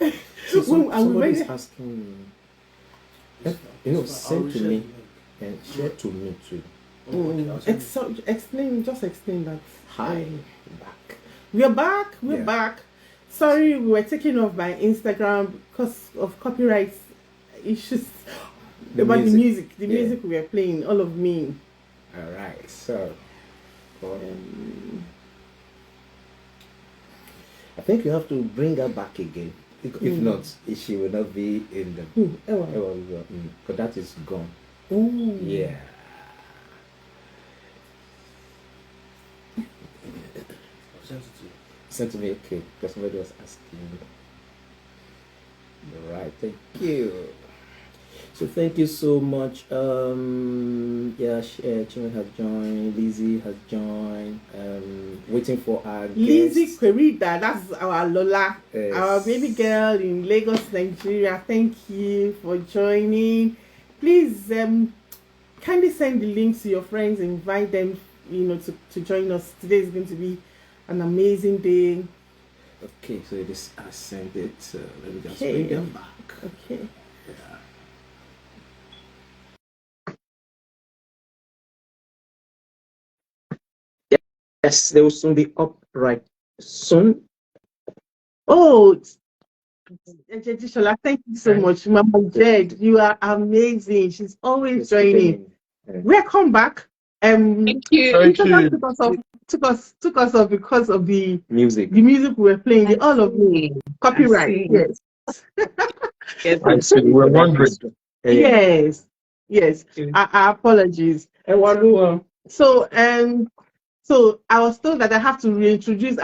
So somebody's asking, send to me and share to me too. Explain that. Hi, back. We're back. We're back. Sorry, we were taken off by Instagram because of copyright issues about the music we were playing. All of me. All right. So, I think you have to bring her back again. If not, she will not be in the. But that is gone. Ooh. Yeah. Sent to me, okay, because somebody was asking. All right, thank you. So thank you so much. Chinwe has joined. Lizzie has joined. Waiting for our Lizzie guest. Querida, that's our Lola, our baby girl in Lagos, Nigeria. Thank you for joining. Please, kindly send the links to your friends. Invite them, to join us. Today is going to be an amazing day. Okay, so I sent it. Let me just bring them back. Okay. Yes, they will soon be up right soon. Oh, thank you so much, Mama Jed. You are amazing. She's always joining. Welcome back. Thank you. Took us off because of the music. The music we were playing. All of me copyright. Yes. I see. We're wondering. Yes. Our apologies. So so I was told that I have to reintroduce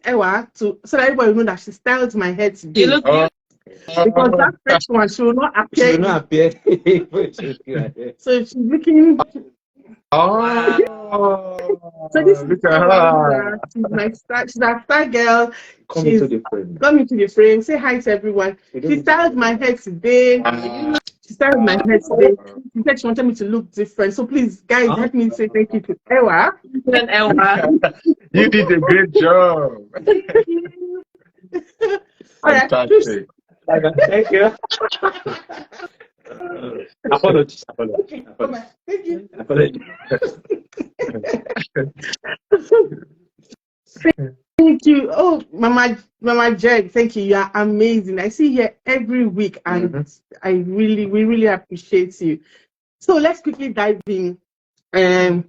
Ewa so that everybody will know that she styled my hair today. You look because that first one she will not appear. So she's looking. So this is Ewa. She's our star girl. Come into the frame. Say hi to everyone. She styled my hair today. She started my hair today. She said she wanted me to look different. So please, guys, help me say thank you to Ewa. You did a great job. Fantastic. Thank you. Apologies. Thank you. Thank you. Oh, Mama Jed, thank you. You are amazing. I see you here every week, and we really appreciate you. So let's quickly dive in.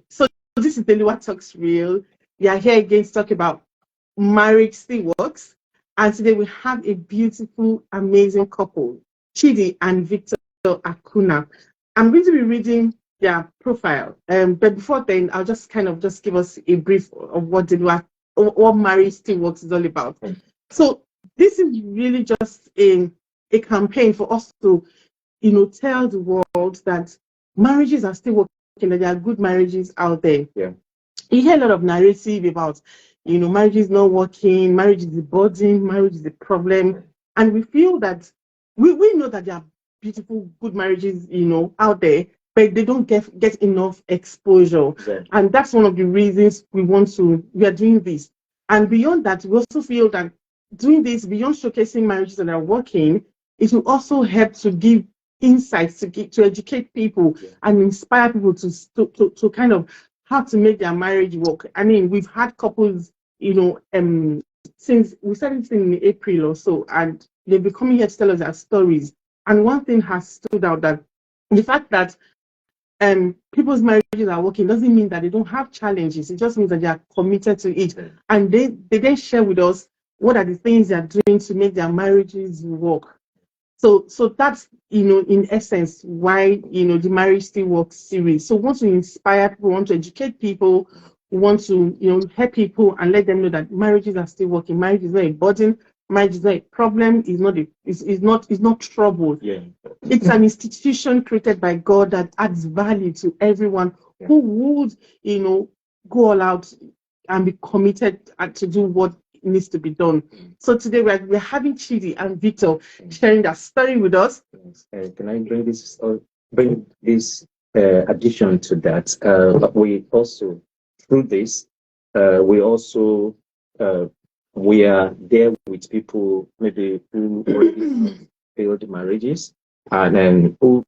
So this is Dele Uwa Talks Real. We are here again to talk about marriage still works, and today we have a beautiful, amazing couple, Chidi and Victor Akunna. I'm going to be reading their profile. But before then, I'll just give us a brief of what marriage still works is all about. So this is really just a campaign for us to, tell the world that marriages are still working, that there are good marriages out there. Yeah. You hear a lot of narrative about, marriage is not working, marriage is a burden, marriage is a problem. And we feel that we know that there are beautiful, good marriages, out there, but they don't get enough exposure. Yeah. And that's one of the reasons we are doing this. And beyond that, we also feel that doing this, beyond showcasing marriages that are working, it will also help to give insights, to educate people and inspire people to kind of how to make their marriage work. I mean, we've had couples, since we started in April or so, and they've been coming here to tell us their stories. And one thing has stood out, that the fact that people's marriages are working doesn't mean that they don't have challenges. It just means that they are committed to it. And they then share with us what are the things they are doing to make their marriages work. So that's, in essence, why, the Marriage Still Works series. So we want to inspire people, want to educate people, we want to, help people and let them know that marriages are still working. Marriage is not a burden. Marriage is not a problem. It's not trouble. Yeah. It's an institution created by God that adds value to everyone who would, go all out and be committed to do what needs to be done. So today we're having Chidi and Victor sharing their story with us. Can I bring this addition to that? We also through this we also we are there with people maybe who already failed marriages and then who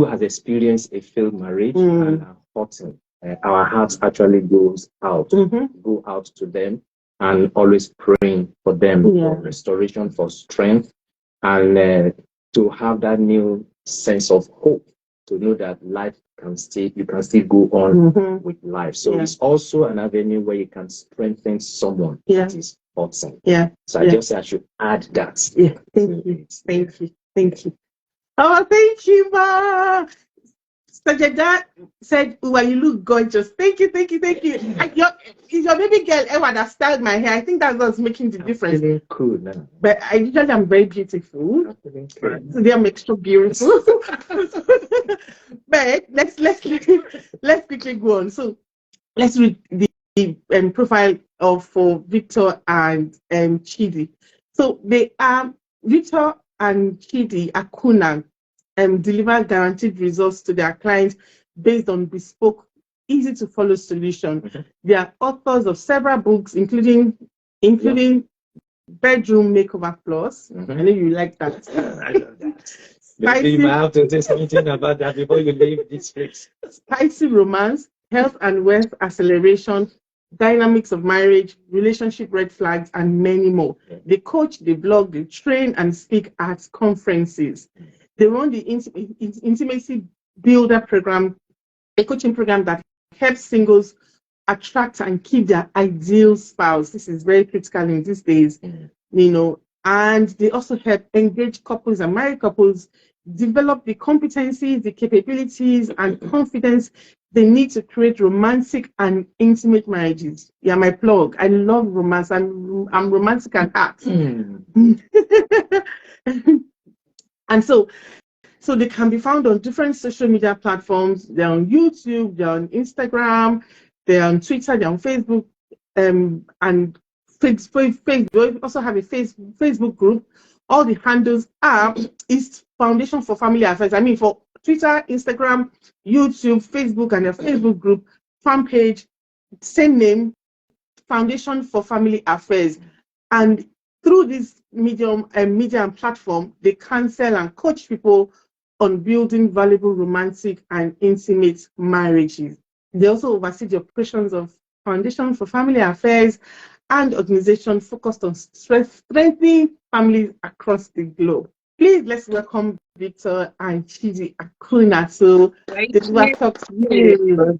has experienced a failed marriage and are hurting. Our hearts actually go out to them and always praying for them for restoration, for strength, and to have that new sense of hope to know that you can still go on with life. So it's also an avenue where you can strengthen someone that is hurting. So I just say I should add that. Thank you. Oh, thank you, Ma. Sajada said, "Well, you look gorgeous." Thank you. Is your baby girl Ewa that styled my hair? I think that's what's making the difference. Feeling cool now. But I usually am very beautiful. Today I'm extra beautiful. But let's quickly go on. So let's read the profile for Victor and Chidi. So they are Victor and Chidi Akunna. Deliver guaranteed results to their clients based on bespoke, easy to follow solution. They are authors of several books, including Bedroom Makeover Plus. I know you like that. I love that. You might have to say something about that before you leave this place. Spicy Romance, Health and Wealth Acceleration, Dynamics of Marriage, Relationship Red Flags, and many more. They coach, they blog, they train and speak at conferences. They run the Intimacy Builder program, a coaching program that helps singles attract and keep their ideal spouse. This is very critical in these days, and they also help engaged couples and married couples develop the competencies, the capabilities, and confidence they need to create romantic and intimate marriages. Yeah, my plug. I love romance. I'm romantic at heart. And so they can be found on different social media platforms. They're on YouTube, they're on Instagram, they're on Twitter, they're on Facebook, and Facebook. We also have a Facebook group. All the handles are is Foundation for Family Affairs. I mean, for Twitter, Instagram, YouTube, Facebook, and a Facebook group, fan page, same name, Foundation for Family Affairs. And through this media and platform, they counsel and coach people on building valuable romantic and intimate marriages. They also oversee the operations of Foundation for Family Affairs and organization focused on strengthening families across the globe. Please let's welcome Victor and Chidi Akunna. So this was talk to you.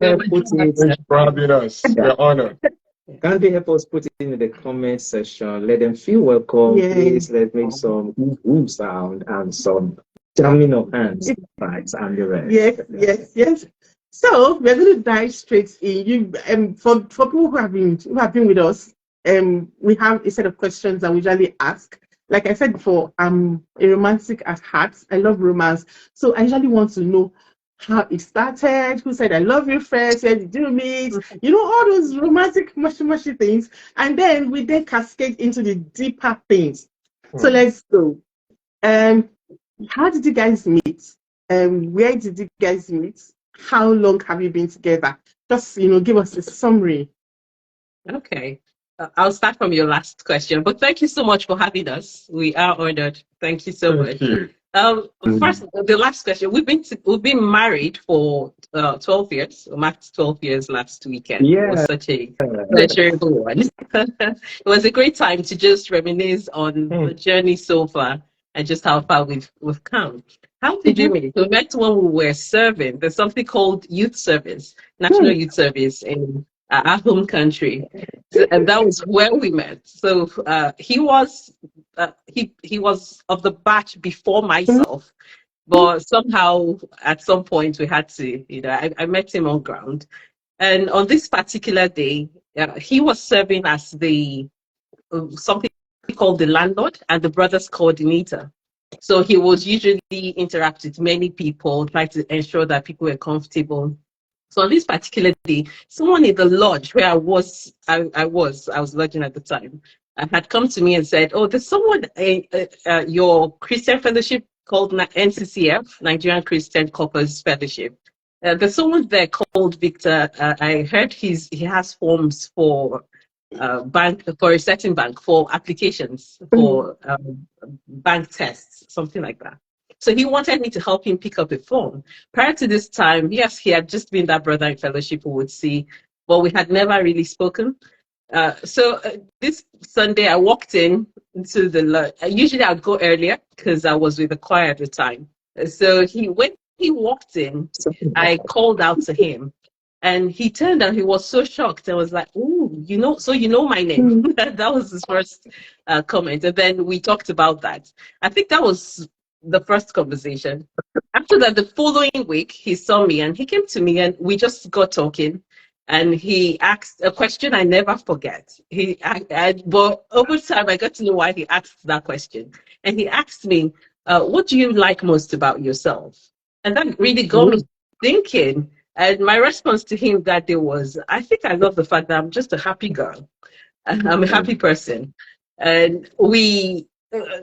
Thanks for having us. We're honored. Can they help us put it in the comment section? Let them feel welcome. Please let's make some boom sound and some jamming of hands, right, and the rest. Yes. So we're going to dive straight in. For people who have been with us, we have a set of questions that we usually ask. Like I said before, I'm a romantic at heart. I love romance, so I usually want to know how it started, who said I love you first, where did you meet, all those romantic mushy things, and then we cascade into the deeper things. So let's go. How did you guys meet? Where did you guys meet? How long have you been together? Just give us a summary. Okay. I'll start from your last question, but thank you so much for having us. We are honored. Thank you so much. First, the last question. We've been married for 12 years. We marked 12 years last weekend. Yeah. It was such a pleasurable one. It was a great time to just reminisce on the journey so far and just how far we've come. How did you meet? We met when we were serving. There's something called youth service, national youth service in our home country, and that was where we met. So he was of the batch before myself, but somehow at some point we had to, I met him on ground, and on this particular day, he was serving as the something called the landlord and the brothers coordinator. So he was usually interact with many people, try to ensure that people were comfortable. So on this particular day, someone in the lodge where I was lodging at the time, had come to me and said, "Oh, there's someone your Christian fellowship called NCCF, Nigerian Christian Couples Fellowship. There's someone there called Victor. I heard he has forms for bank for a certain bank for applications for bank tests, something like that. So he wanted me to help him pick up a phone. Prior to this time, yes, he had just been that brother in fellowship who would see, but we had never really spoken. So this Sunday, I walked in into the. Usually, I'd go earlier because I was with the choir at the time. So when he walked in, I called out to him, and he turned and he was so shocked. I was like, "Oh, so you know my name." That was his first comment, and then we talked about that. I think that was the first conversation. After that, the following week, he saw me and he came to me and we just got talking. And he asked a question I never forget. But over time, I got to know why he asked that question. And he asked me, what do you like most about yourself? And that really got me thinking. And my response to him that day was, I think I love the fact that I'm just a happy girl. I'm a happy person. And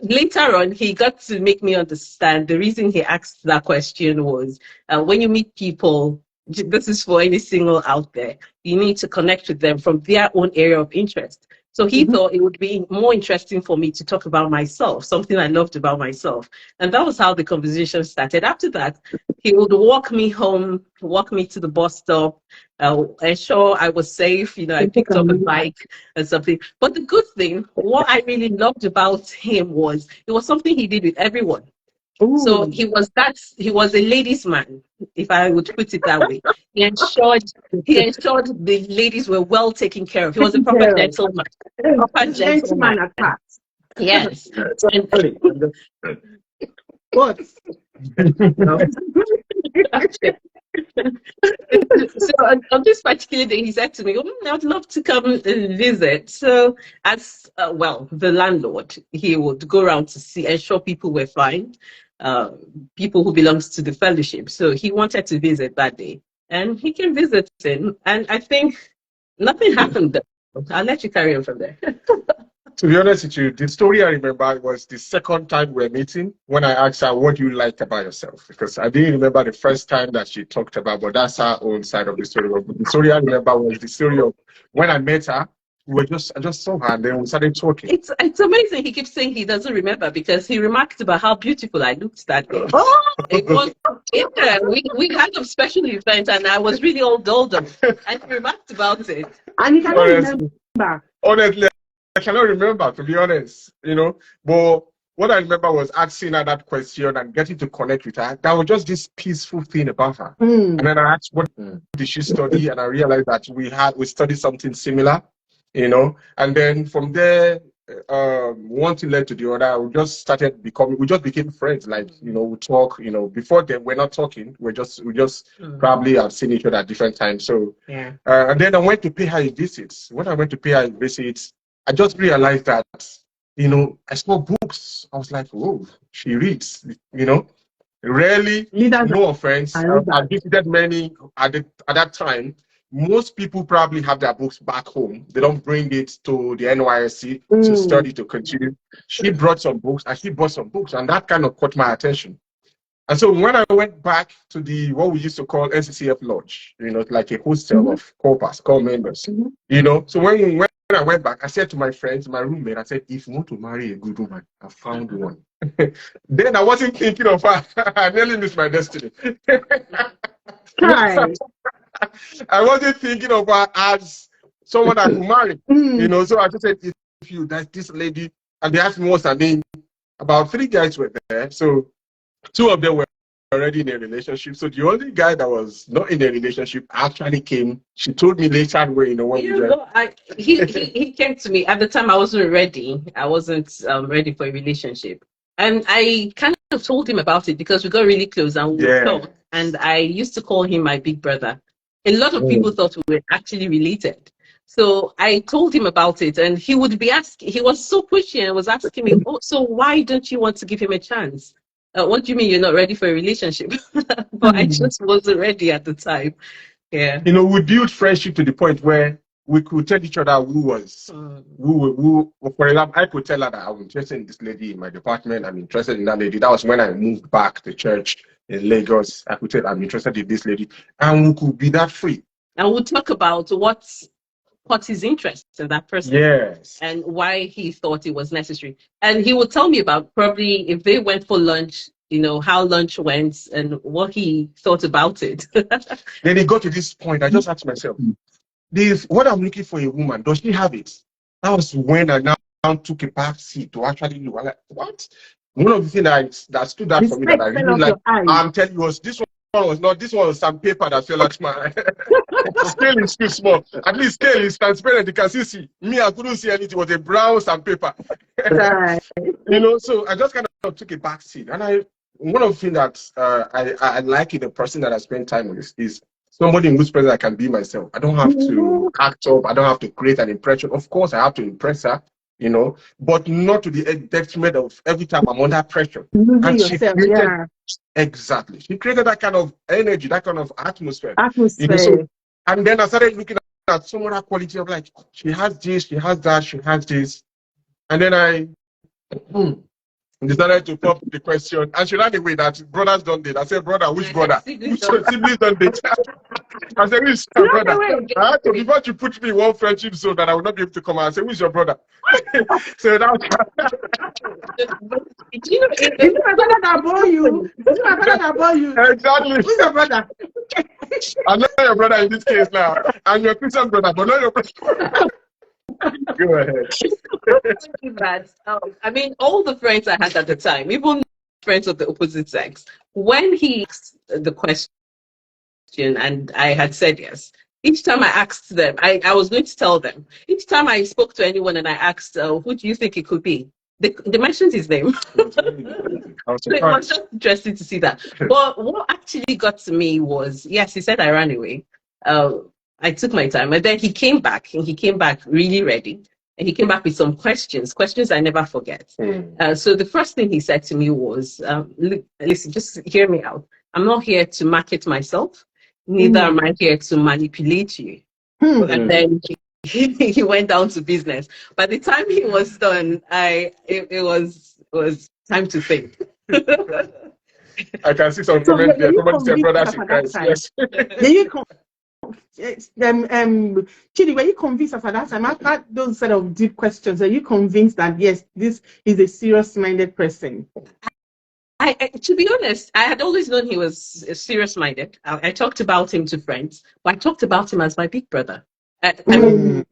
later on, he got to make me understand the reason he asked that question was when you meet people, this is for any single out there, you need to connect with them from their own area of interest. So he thought it would be more interesting for me to talk about myself, something I loved about myself. And that was how the conversation started. After that, he would walk me home, walk me to the bus stop, ensure I was safe. I picked up a bike and something. But the good thing, what I really loved about him was it was something he did with everyone. Ooh. So he was a ladies' man, if I would put it that way. He ensured the ladies were well taken care of. He was a proper gentleman. Proper gentleman at that. Yes. What? So on this particular day, he said to me, I'd love to come and visit. So as the landlord, he would go around to ensure people were fine, people who belongs to the fellowship. So he wanted to visit that day. And he came visiting. And I think nothing happened there. I'll let you carry on from there. To be honest with you, the story I remember was the second time we were meeting when I asked her, what do you like about yourself? Because I didn't remember the first time that she talked about, but that's her own side of the story. But the story I remember was the story of when I met her. I just saw her and then we started talking. It's amazing. He keeps saying he doesn't remember because he remarked about how beautiful I looked that day. It was, we had a special event and I was really all dolled up. And he remarked about it. And you cannot remember. Honestly, I cannot remember, to be honest, but what I remember was asking her that question and getting to connect with her. That was just this peaceful thing about her. And then I asked, what did she study? And I realized that we studied something similar, and then from there, one thing led to the other. We just became friends. Like, we talk, before then we're not talking. We just probably have seen each other at different times. So, yeah. And then I went to pay her a visit. When I went to pay her a visit, I just realized that, I saw books. I was like, whoa, she reads, Rarely, no offense, I visited many at that time. Most people probably have their books back home. They don't bring it to the NYSC to study, to continue. She brought some books, and she bought some books, and that kind of caught my attention. And so when I went back to what we used to call NCCF Lodge, like a hostel of core members, so when I went back, I said to my friends, my roommate, I said, if you want to marry a good woman, I found one. Then I wasn't thinking of her. I nearly missed my destiny. I wasn't thinking of her as someone I could marry. So I just said, if that's this lady, and they asked me what's her name. About 3 guys were there. So 2 of them were already in a relationship. So the only guy that was not in a relationship actually came. She told me later he came to me. At the time, I wasn't ready. I wasn't ready for a relationship. And I kind of told him about it because we got really close and we talked. And I used to call him my big brother. A lot of people thought we were actually related. So I told him about it, and he would be asking. He was so pushy and was asking me, so why don't you want to give him a chance? What do you mean you're not ready for a relationship? But I just wasn't ready at the time. Yeah. We built friendship to the point where we could tell each other for example, I could tell her that I'm interested in this lady in my department. I'm interested in that lady. That was when I moved back to church in Lagos. I could tell I'm interested in this lady. And we could be that free. And we'll talk about what caught his interest in that person. Yes. And why he thought it was necessary. And he would tell me about probably if they went for lunch, how lunch went and what he thought about it. Then it got to this point. I just asked myself, what I'm looking for a woman, does she have it? That was when I now took a back seat to actually look. I'm like, what? One of the things that stood out for me that I really like, I'm telling you, was this one was some paper that fell out my scale is too small. At least scale is transparent. You can still see. Me, I couldn't see anything. It was a brown sandpaper. Right. So I just kind of took a back seat. And one of the things that I like in a person that I spend time with is somebody in whose presence I can be myself. I don't have to act up. I don't have to create an impression. Of course, I have to impress her, but not to the detriment of every time I'm under pressure. And yourself, exactly. She created that kind of energy, that kind of atmosphere. So, and then I started looking at some other quality of like, she has this, she has that, she has this. And then I decided to pop the question, and she ran away that brothers don't date. I said, brother, which brother? Which siblings don't date? I said, which brother? Before you put me in one friendship zone that I will not be able to come out, I said, who's your brother? So that is my brother that bore you? Is my brother that bore you? Exactly. Who's your brother? I'm not your brother in this case now. I'm your Christian brother, but not your brother. Go ahead. I mean, all the friends I had at the time, even friends of the opposite sex, when he asked the question and I had said yes, each time I asked them, I was going to tell them. Each time I spoke to anyone and I asked, who do you think it could be? They mentioned his name. So it was just interesting to see that. But what actually got to me was, yes, he said I ran away. I took my time, and then he came back, and he came back really ready. And he came back with some questions I never forget. So the first thing he said to me was, listen, just hear me out. I'm not here to market myself. Neither am I here to manipulate you. And then he went down to business. By the time he was done, it was time to think. I can see some comments there. Somebody said, brothers in Christ. Yes. Chidi, were you convinced after that time, after those set of deep questions, are you convinced that yes, this is a serious-minded person? To be honest, I had always known he was serious-minded. I talked about him to friends, but I talked about him as my big brother. I think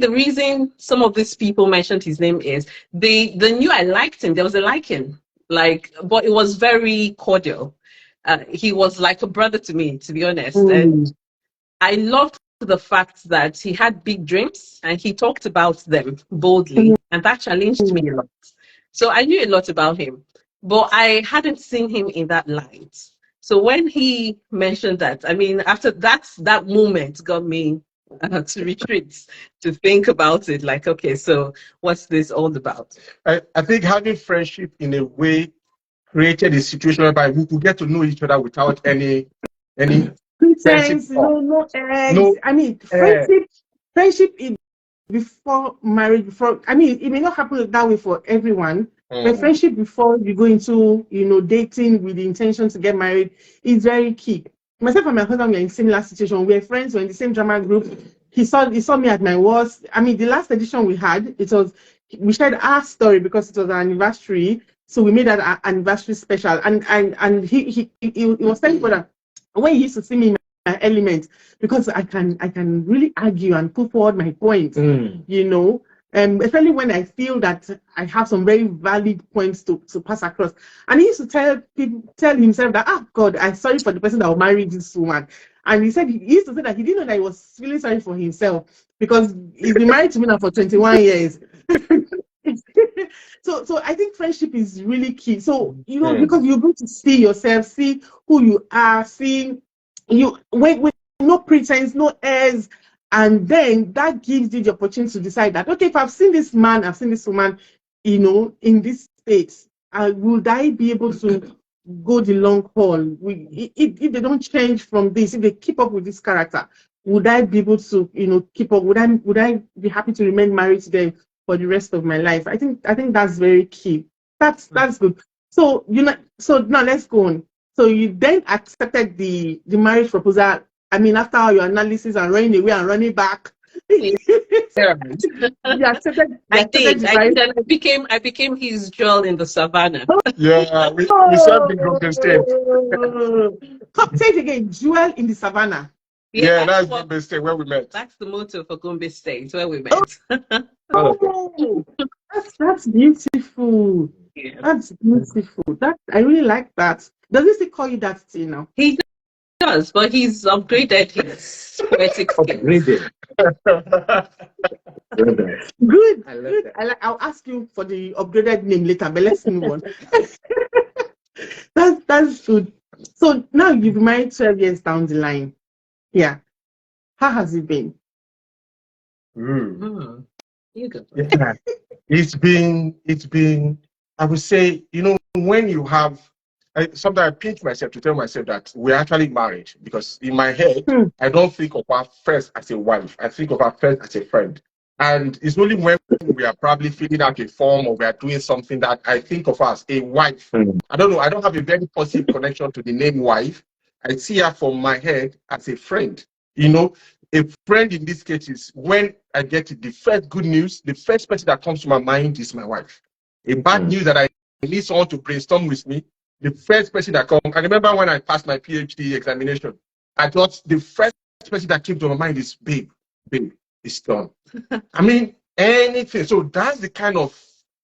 the reason some of these people mentioned his name is they knew I liked him. There was a liking, but it was very cordial. He was like a brother to me, to be honest. And I loved the fact that he had big dreams and he talked about them boldly, and that challenged me a lot. So I knew a lot about him, but I hadn't seen him in that light. So when he mentioned that, I mean, after that moment got me to retreat, to think about it, like, okay, so what's this all about? I think having friendship in a way created a situation whereby we could get to know each other without any pretense, no eggs. No, I mean, friendship is before marriage. I mean, it may not happen that way for everyone, but friendship before you go into dating with the intention to get married is very key. Myself and my husband were in similar situation. We're friends. We're in the same drama group. He saw me at my worst. I mean, the last edition we had, we shared our story because it was our anniversary. So we made that anniversary special, and he was telling me that when he used to see me in my element, because I can really argue and put forward my point, especially when I feel that I have some very valid points to pass across. And he used to tell himself that, God, I'm sorry for the person that will marry this woman. And he used to say that he didn't know that he was feeling sorry for himself because he's been married to me now for 21 years. So I think friendship is really key. So because you're going to see yourself, see who you are, see you with no pretense, no airs, and then that gives you the opportunity to decide that, okay, if I've seen this man, I've seen this woman, in this state, would I be able to go the long haul? If they don't change from this, if they keep up with this character, would I be able to keep up? Would I be happy to remain married to them for the rest of my life? I think that's very key. That's good. So so now let's go on. So you then accepted the marriage proposal I mean, after all your analysis and running away and running back. Yeah. I did. And I became his jewel in the savannah. Yeah, we served in Gombe State. Say it again, jewel in the savannah. Yeah, that's Gombe State where we met. That's the motto for Gombe State where we met. Oh, that's beautiful. Yeah. That's beautiful. I really like that. Does he still call you that still now? He does, but he's upgraded his poetic skills. Good. I'll ask you for the upgraded name later, but let's move on. That's good. So now you've been married 12 years down the line. Yeah. How has it been? You go. Yeah. It's been, I would say, when you have, sometimes I pinch myself to tell myself that we're actually married, because in my head, I don't think of her first as a wife. I think of her first as a friend. And it's only when we are probably filling out a form or we are doing something that I think of her as a wife. I don't know. I don't have a very positive connection to the name wife. I see her from my head as a friend. A friend in this case is when I get the first good news, the first person that comes to my mind is my wife. A bad news that I need someone to brainstorm with me, the first person that comes. I remember when I passed my PhD examination, I thought the first person that came to my mind is babe, it's done. I mean, anything. So that's the kind of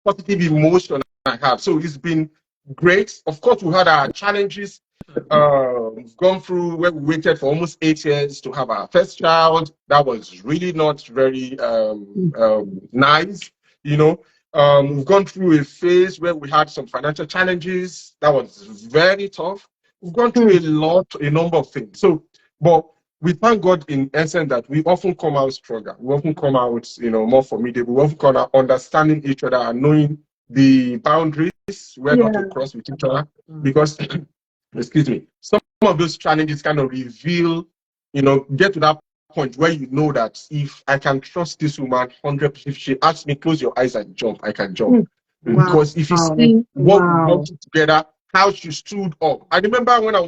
positive emotion I have. So it's been great. Of course, we had our challenges. We've gone through where we waited for almost 8 years to have our first child. That was really not very nice. We've gone through a phase where we had some financial challenges. That was very tough. We've gone through a number of things. But we thank God in essence that we often come out stronger. We often come out, more formidable. We often come out understanding each other and knowing the boundaries we're not to cross with each other. Because, excuse me, some of those challenges kind of reveal, get to that point where you know that if I can trust this woman 100%, if she asks me, close your eyes and jump, I can jump. Because if you see what we worked together, how she stood up. I remember when I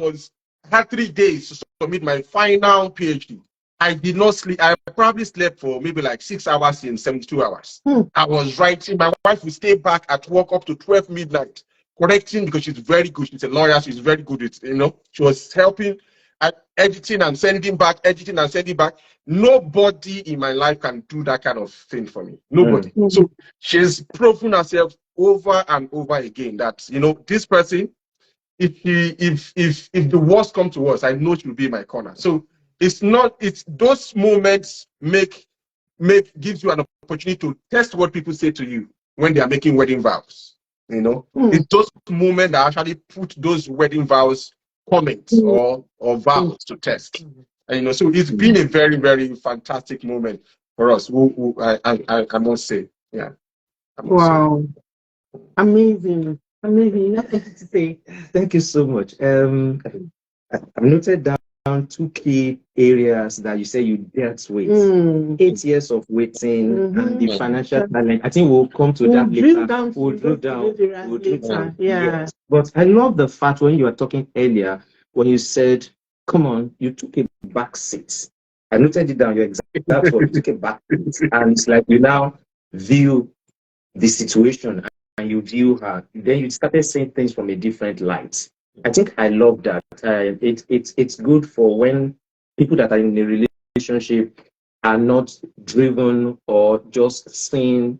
had 3 days to submit my final PhD. I did not sleep. I probably slept for maybe like 6 hours in 72 hours. I was writing. My wife would stay back at work up to 12 midnight, correcting, because she's very good. She's a lawyer. She's very good at, she was helping at editing and sending back, editing and sending back. Nobody in my life can do that kind of thing for me. Nobody. So she's proven herself over and over again that, this person, if the worst comes to us, I know she will be in my corner. So it's those moments gives you an opportunity to test what people say to you when they are making wedding vows. It's those moments that actually put those wedding vows comments or vows to test. And, so it's been a very, very fantastic moment for us. I must say, yeah. Wow. Amazing. Nothing to say. Thank you so much. I've noted down 2 key areas that you say you dealt with. 8 years of waiting and the financial challenge. I think we'll come to that later. We'll drill down. Yeah. Yes. But I love the fact when you were talking earlier, when you said, come on, you took a back seat. I noted it down, your exact word, you took a back seat. And it's like you now view the situation and you view her. Then you started saying things from a different light. I think I love that. It's good for when people that are in a relationship are not driven or just seeing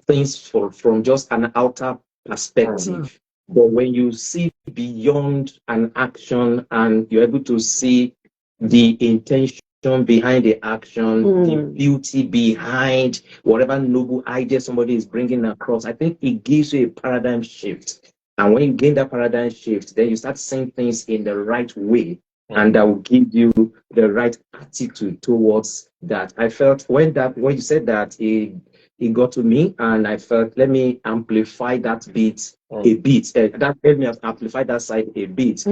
things from just an outer perspective. But when you see beyond an action and you're able to see the intention behind the action, the beauty behind whatever noble idea somebody is bringing across, I think it gives you a paradigm shift. And when you gain that paradigm shift, then you start seeing things in the right way, and that will give you the right attitude towards that. I felt when you said that, it got to me, and I felt, let me amplify that bit a bit. That helped me amplify that side a bit,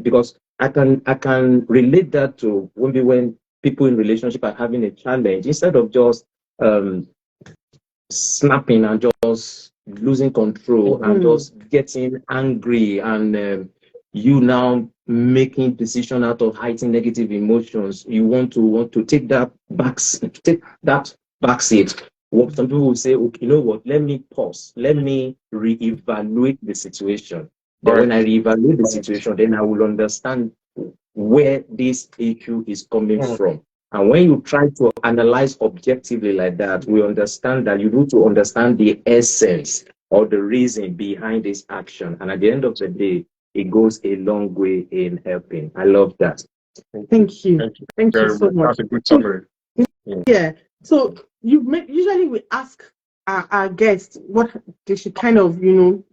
because I can relate that to when people in relationship are having a challenge. Instead of just snapping and just losing control and just getting angry and you now making decision out of heightened negative emotions. You want to take that back seat. What some people will say, okay, you know what, let me pause, let me reevaluate the situation. Then when I reevaluate the situation, then I will understand where this issue is coming from. And when you try to analyze objectively like that, we understand that you need to understand the essence or the reason behind this action. And at the end of the day, it goes a long way in helping. I love that. Thank you. Thank you so much. That's a good summary. Yeah. So usually we ask our guests what they should kind of,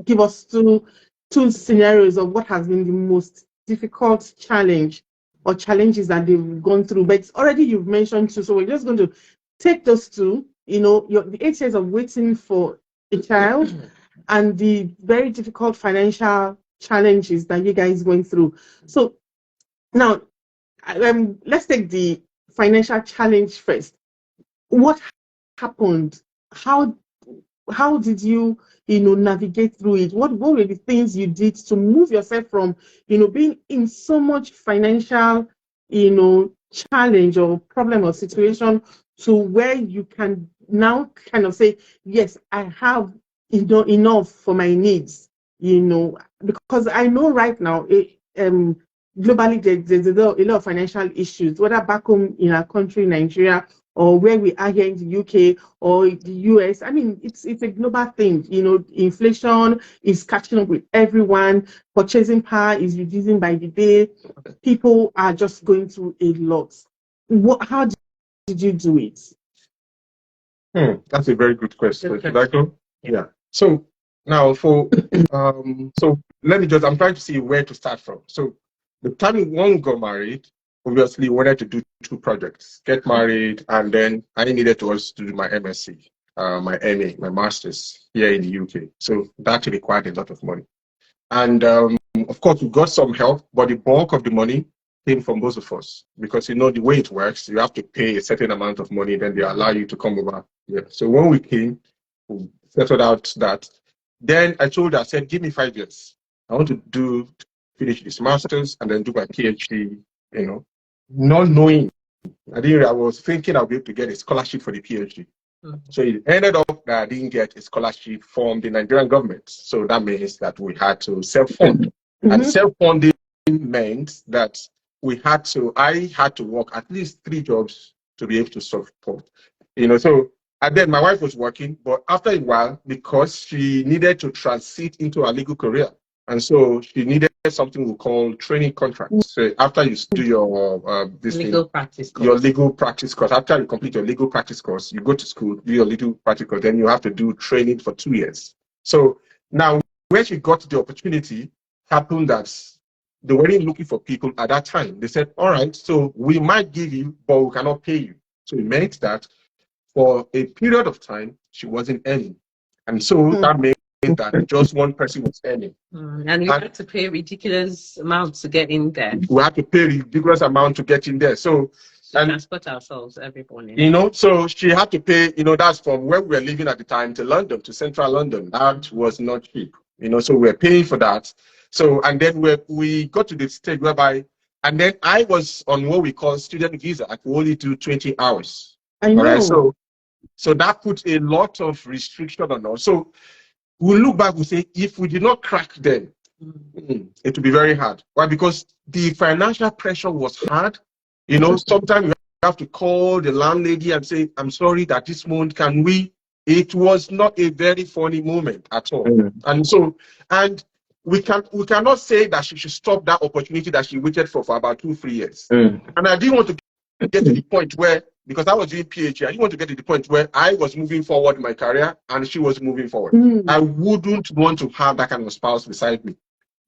give us two scenarios of what has been the most difficult challenge or challenges that they've gone through. But already you've mentioned two, so we're just going to take those two. The 8 years of waiting for a child and the very difficult financial challenges that you guys going through. So now, let's take the financial challenge first. What happened? How did you navigate through it? What were the things you did to move yourself from being in so much financial challenge or problem or situation to where you can now kind of say, yes, I have enough for my needs, because I know right now globally there's a lot of financial issues, whether back home in our country, Nigeria, or where we are here in the UK or the US. I mean, it's a global thing. Inflation is catching up with everyone. Purchasing power is reducing by the day. People are just going through a lot. How did you do it? That's a very good question. Should I go? Yeah. So now so let me I'm trying to see where to start from. So the time one got married, obviously wanted to do 2 projects, get married, and then I needed to also do my MSc, my MA, my master's here in the UK. So that required a lot of money. And of course, we got some help, but the bulk of the money came from both of us, because the way it works, you have to pay a certain amount of money, then they allow you to come over. Yeah. So when we came, we settled out that. Then I told her, I said, give me 5 years. I want to finish this master's and then do my PhD, not knowing. I was thinking I'll be able to get a scholarship for the PhD. So it ended up that I didn't get a scholarship from the Nigerian government. So that means that we had to self-fund. And self-funding meant that I had to work at least 3 jobs to be able to support. And then my wife was working, but after a while, because she needed to transit into a legal career, and so she needed something we call training contracts. So after you do your legal practice course, after you complete your legal practice course, you go to school, do your legal practice course, then you have to do training for 2 years. So now, when she got the opportunity, happened that they weren't looking for people at that time. They said, all right, so we might give you, but we cannot pay you. So it meant that for a period of time, she wasn't earning. And so that meant that just one person was earning. And we had to pay ridiculous amounts to get in there. We had to pay ridiculous amount to get in there. So transport ourselves every morning. So she had to pay, that's from where we were living at the time to London, to central London. That was not cheap. So we're paying for that. So, and then we got to the stage whereby, and then I was on what we call student visa. I could only do 20 hours. I know. Right? So that put a lot of restriction on us. So we look back, we say, if we did not crack them, it would be very hard. Why? Because the financial pressure was hard. Sometimes you have to call the landlady and say, I'm sorry that this month, can we? It was not a very funny moment at all. And we cannot say that she should stop that opportunity that she waited for about 2-3 years. And I didn't want to get to the point where, because I was doing PhD, I didn't want to get to the point where I was moving forward in my career and she was moving forward. I wouldn't want to have that kind of spouse beside me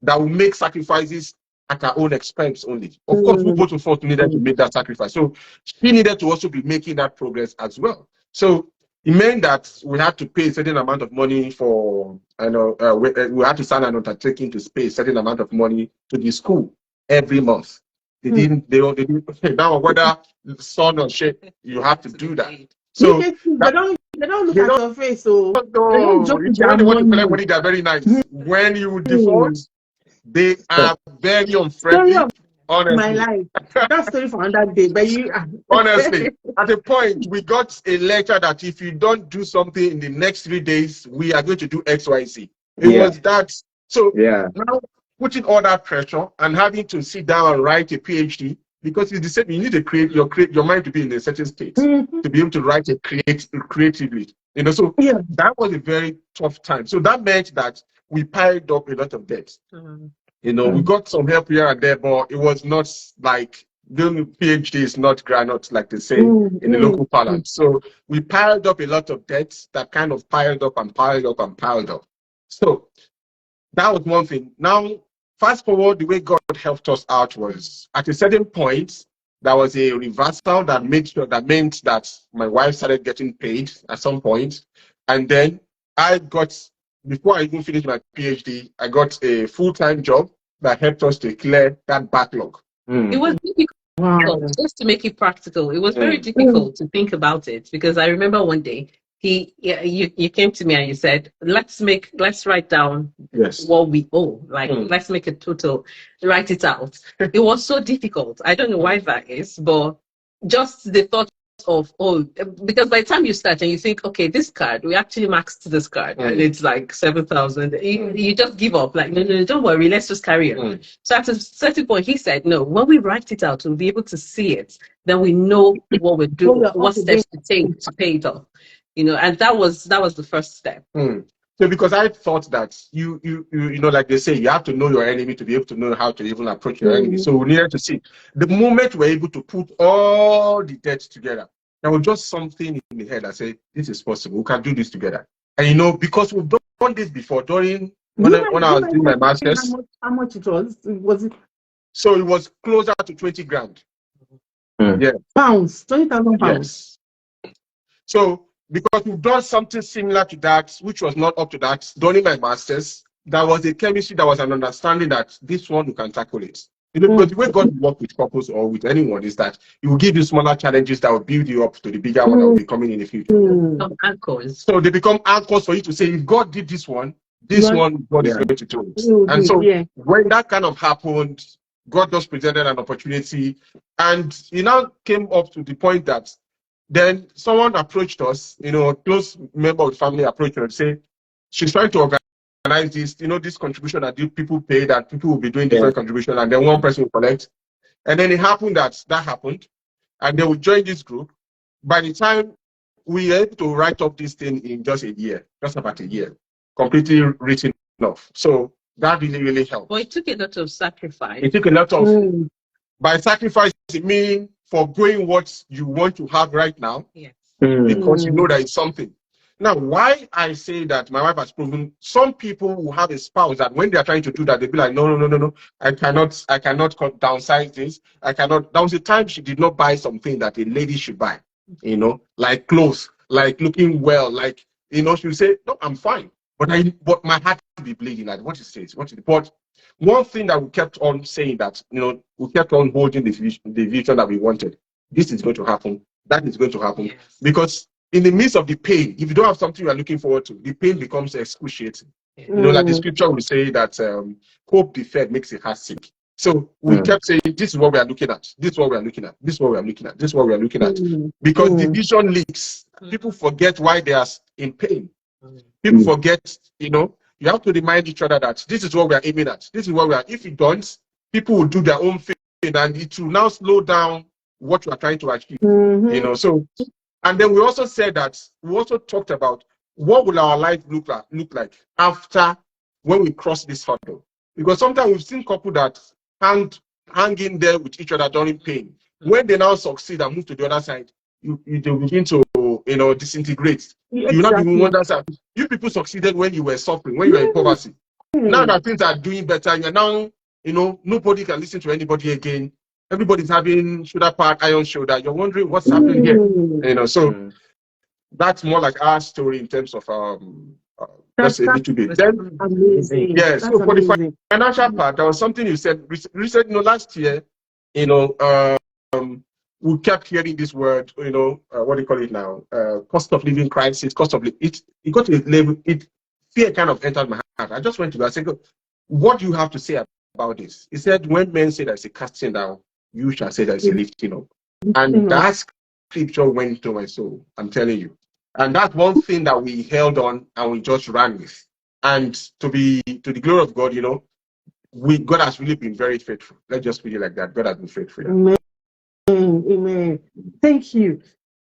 that will make sacrifices at her own expense only. Of course, we both of us needed to make that sacrifice. So she needed to also be making that progress as well. So it meant that we had to pay a certain amount of money for, we had to sign an undertaking to pay a certain amount of money to the school every month. They didn't now whether son or shit, you have to do that. So they don't look at your face, so no, it's when they want to collect money, they're very nice. When you default, They are very unfriendly. Honestly. My life. That's story for another day. But you honestly, at a point, we got a letter that if you don't do something in the next 3 days, we are going to do X, Y, Z. It was that. So now putting all that pressure and having to sit down and write a PhD, because it's the same, you need to create your mind to be in a certain state to be able to write it creatively. You know, so that was a very tough time. So that meant that we piled up a lot of debt. You know, we got some help here and there, but it was not like doing PhD is not granite, like they say in the local parlance. So we piled up a lot of debts that kind of piled up and piled up and piled up. So that was one thing. Now, fast forward, the way God helped us out was at a certain point, there was a reversal that meant that my wife started getting paid at some point. And then before I even finished my PhD, I got a full-time job that helped us to clear that backlog. It was difficult, just to make it practical. It was very difficult to think about it, because I remember one day you came to me and you said, let's write down what we owe. Like, let's make a total, write it out. It was so difficult. I don't know why that is, but just the thought of, because by the time you start and you think, okay, this card, we actually maxed this card and it's like 7,000, you just give up. Like, no, don't worry, let's just carry on. So at a certain point, he said, no, when we write it out, we'll be able to see it. Then we know what we're doing, what steps to take to pay it off. You know, and that was the first step. So because I thought that you know, like they say, you have to know your enemy to be able to know how to even approach your enemy. So we needed to see the moment we're able to put all the debt together. There was just something in the head that said, this is possible. We can do this together. And you know, because we've done this before when I was doing my master's. How much it was? Was it? So it was closer to 20 grand. Yeah. Pounds, 20,000 pounds. Yes. So because we've done something similar to that, which was not up to that, during my master's, there was a chemistry, that was an understanding that this one, you can tackle it. You know, because the way God works with couples or with anyone is that He will give you smaller challenges that will build you up to the bigger one that will be coming in the future. Anchors. So they become anchors for you to say, if God did this one, God is going to do it. And so when that kind of happened, God just presented an opportunity, and it now came up to the point that then someone approached us, you know, a close member of the family approached her and say, she's trying to organize this, you know, this contribution that people pay, that people will be doing different contributions, and then one person will collect. And then it happened that happened, and they will join this group. By the time we were able to write up this thing in just about a year, completely written off. So that really, really helped. But it took a lot of sacrifice. It took a lot of, by sacrifice, it means forgoing what you want to have right now, because you know there is something. Now, why I say that my wife has proven, some people who have a spouse that when they are trying to do that, they'll be like, no, I cannot downsize this. I cannot. There was a time she did not buy something that a lady should buy, you know, like clothes, like looking well, like, you know, she would say, no, I'm fine. But my heart will be bleeding at what it says. But one thing that we kept on saying that, you know, we kept on holding the vision that we wanted. This is going to happen. That is going to happen. Yes. Because in the midst of the pain, if you don't have something you are looking forward to, the pain becomes excruciating. You know, like the scripture will say that hope deferred makes the heart sick. So we kept saying, this is what we are looking at. This is what we are looking at. This is what we are looking at. This is what we are looking at. Because the vision leaks. People forget why they are in pain. People forget, you know, you have to remind each other that this is what we are aiming at. This is what we are. If you don't, people will do their own thing, and it will now slow down what you are trying to achieve. You know, so, and then we also said that we also talked about what will our life look like after when we cross this hurdle. Because sometimes we've seen couples that hang in there with each other during pain. When they now succeed and move to the other side, they begin to, you know, disintegrate. You not even wonder, you people succeeded when you were suffering, when you were in poverty. Now that things are doing better, you're now, you know, nobody can listen to anybody again. Everybody's having shoulder pad, iron shoulder. You're wondering what's happening here. You know, so that's more like our story in terms of just a little bit. Then, amazing. Yeah, so for the financial part, there was something you said recently, you know, last year, you know, we kept hearing this word, you know, what do you call it now? Cost of living crisis, cost of living. It got to a level, fear kind of entered my heart. I just went to God and said, what do you have to say about this. He said, when men say there's a casting down, you shall say there's a lifting up. And that scripture went to my soul, I'm telling you. And that's one thing that we held on and we just ran with. And to the glory of God, God has really been very faithful. Let's just put it like that. God has been faithful. Amen. Amen. Thank you.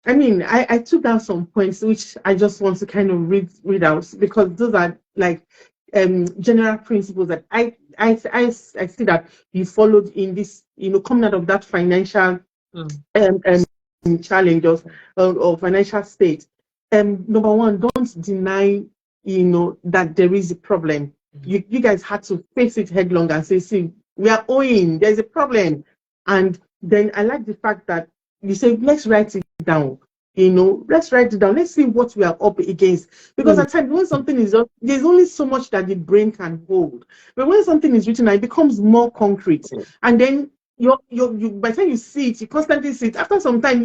I mean, I took down some points which I just want to kind of read out, because those are like general principles that I see that you followed in this, coming out of that financial challenge or financial state. Number one, don't deny, that there is a problem. You guys had to face it headlong and say, see, we are owing, there's a problem. And then I like the fact that you say, let's write it down. Let's write it down. Let's see what we are up against. Because at times when something is up, there's only so much that the brain can hold. But when something is written, it becomes more concrete. And then you by the time you see it, you constantly see it. After some time,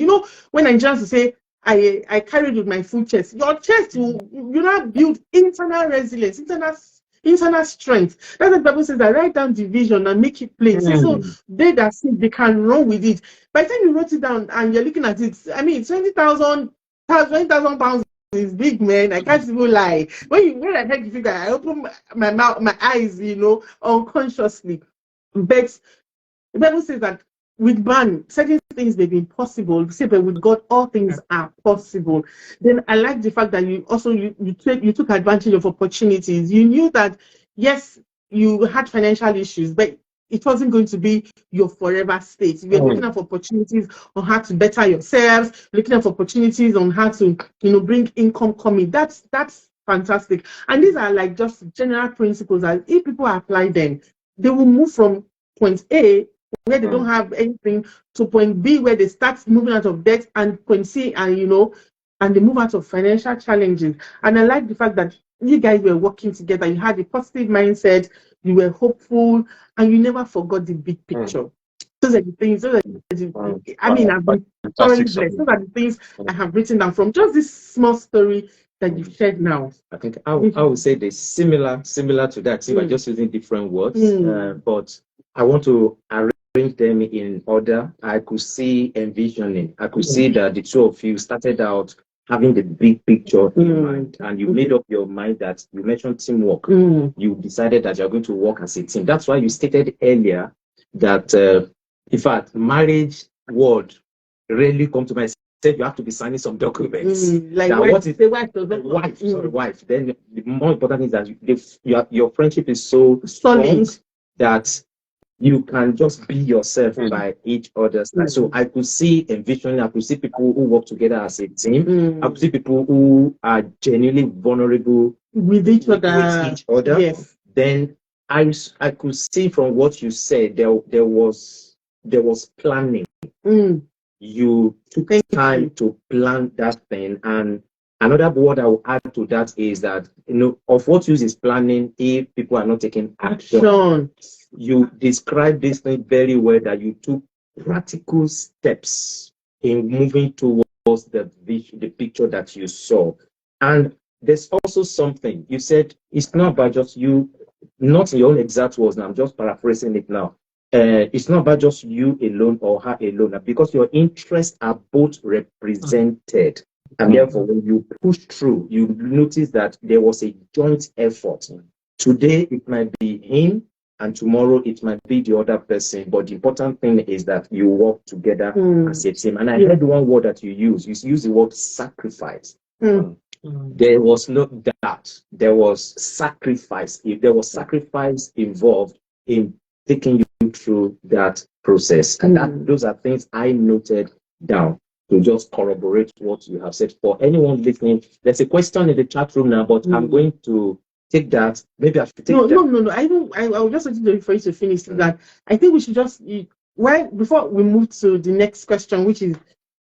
when Nigerians say, I carried with my full chest, your chest you now build internal resilience, internal strength. That's what the Bible says, that write down the vision and make it plain. So they that see, they can run with it. By the time you wrote it down and you're looking at it, I mean, 20,000 pounds is big, man. I can't even lie. When I heard the figure, I opened my mouth, my eyes, unconsciously. But the Bible says that with man, certain things may be impossible. But with God, all things are possible. Then I like the fact that you also you took advantage of opportunities. You knew that yes, you had financial issues, but it wasn't going to be your forever state. You're looking at opportunities on how to better yourselves, looking at opportunities on how to bring income coming. That's fantastic. And these are like just general principles that if people apply them, they will move from point A, where they don't have anything, to point B, where they start moving out of debt, and point C, and and they move out of financial challenges. And I like the fact that you guys were working together. You had a positive mindset, you were hopeful, and you never forgot the big picture. Those are the things. I mean, I've been thoroughly blessed. Those are the things I have written down from just this small story that you've shared now. I think I would say they're similar to that. See, we're just using different words, but I want to arrange them in order. I could see envisioning. I could see that the two of you started out having the big picture in your mind, and you made up your mind that you mentioned teamwork. You decided that you're going to work as a team. That's why you stated earlier that, in fact, marriage word rarely come to my sense. You have to be signing some documents. Like what is the wife? Then the more important is that your friendship is so solid that you can just be yourself by each other's side. So I could see envisioning, I could see people who work together as a team. I could see people who are genuinely vulnerable with each other. Yes. Then I could see from what you said, there was planning. You took time to plan that thing. And another word I will add to that is that, of what use is planning if people are not taking action? You described this thing very well, that you took practical steps in moving towards the picture that you saw. And there's also something you said, it's not about just you, not your own exact words, now I'm just paraphrasing it now. It's not about just you alone or her alone, because your interests are both represented. And therefore, when you push through, you notice that there was a joint effort. Today, it might be him, and tomorrow it might be the other person. But the important thing is that you work together as a team. And I heard one word that you use. You use the word sacrifice. There was no doubt. There was sacrifice. If there was sacrifice involved in taking you through that process. And those are things I noted down to just corroborate what you have said. For anyone listening, there's a question in the chat room now, but I'm going to take that. Maybe I should take that. No. I will just wait for you to finish that. I think we should just, before we move to the next question, which is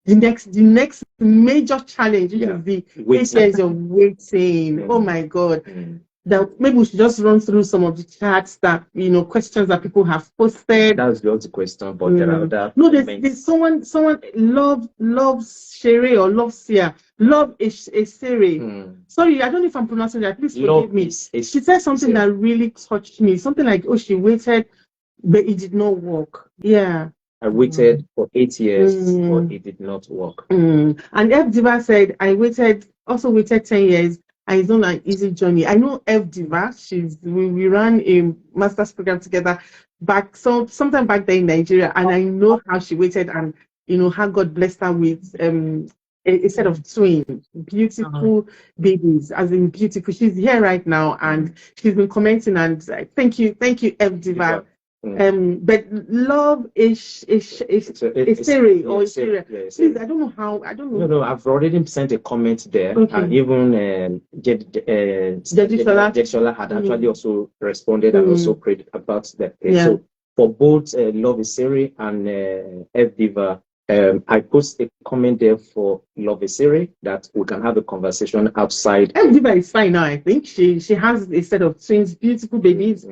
the next major challenge, which is the 8 years of waiting. Oh my God. That maybe we should just run through some of the chats that, questions that people have posted. That's just the question, but there are other. No, there's someone loves Shere or loves Sia. Love is Sere. Sorry, I don't know if I'm pronouncing that. Please forgive me. She said something that really touched me. Something like, she waited But it did not work. Yeah. I waited for 8 years, but it did not work. And F Diva said, I also waited 10 years, and it's not an easy journey. I know F Diva, we ran a master's program together sometime back there in Nigeria, and I know how she waited, and how God blessed her with a set of twins, beautiful babies, as in beautiful. She's here right now, and she's been commenting, and thank you, F Diva. But love is a series or a series. Please, I don't know how. I don't know. No, I've already sent a comment there, and even Jedishola had actually also responded and also prayed about that. So for both Love is Series and F Diva, I post a comment there for Love is Series that we can have a conversation outside. F Diva is fine now. I think she has a set of twins, beautiful babies.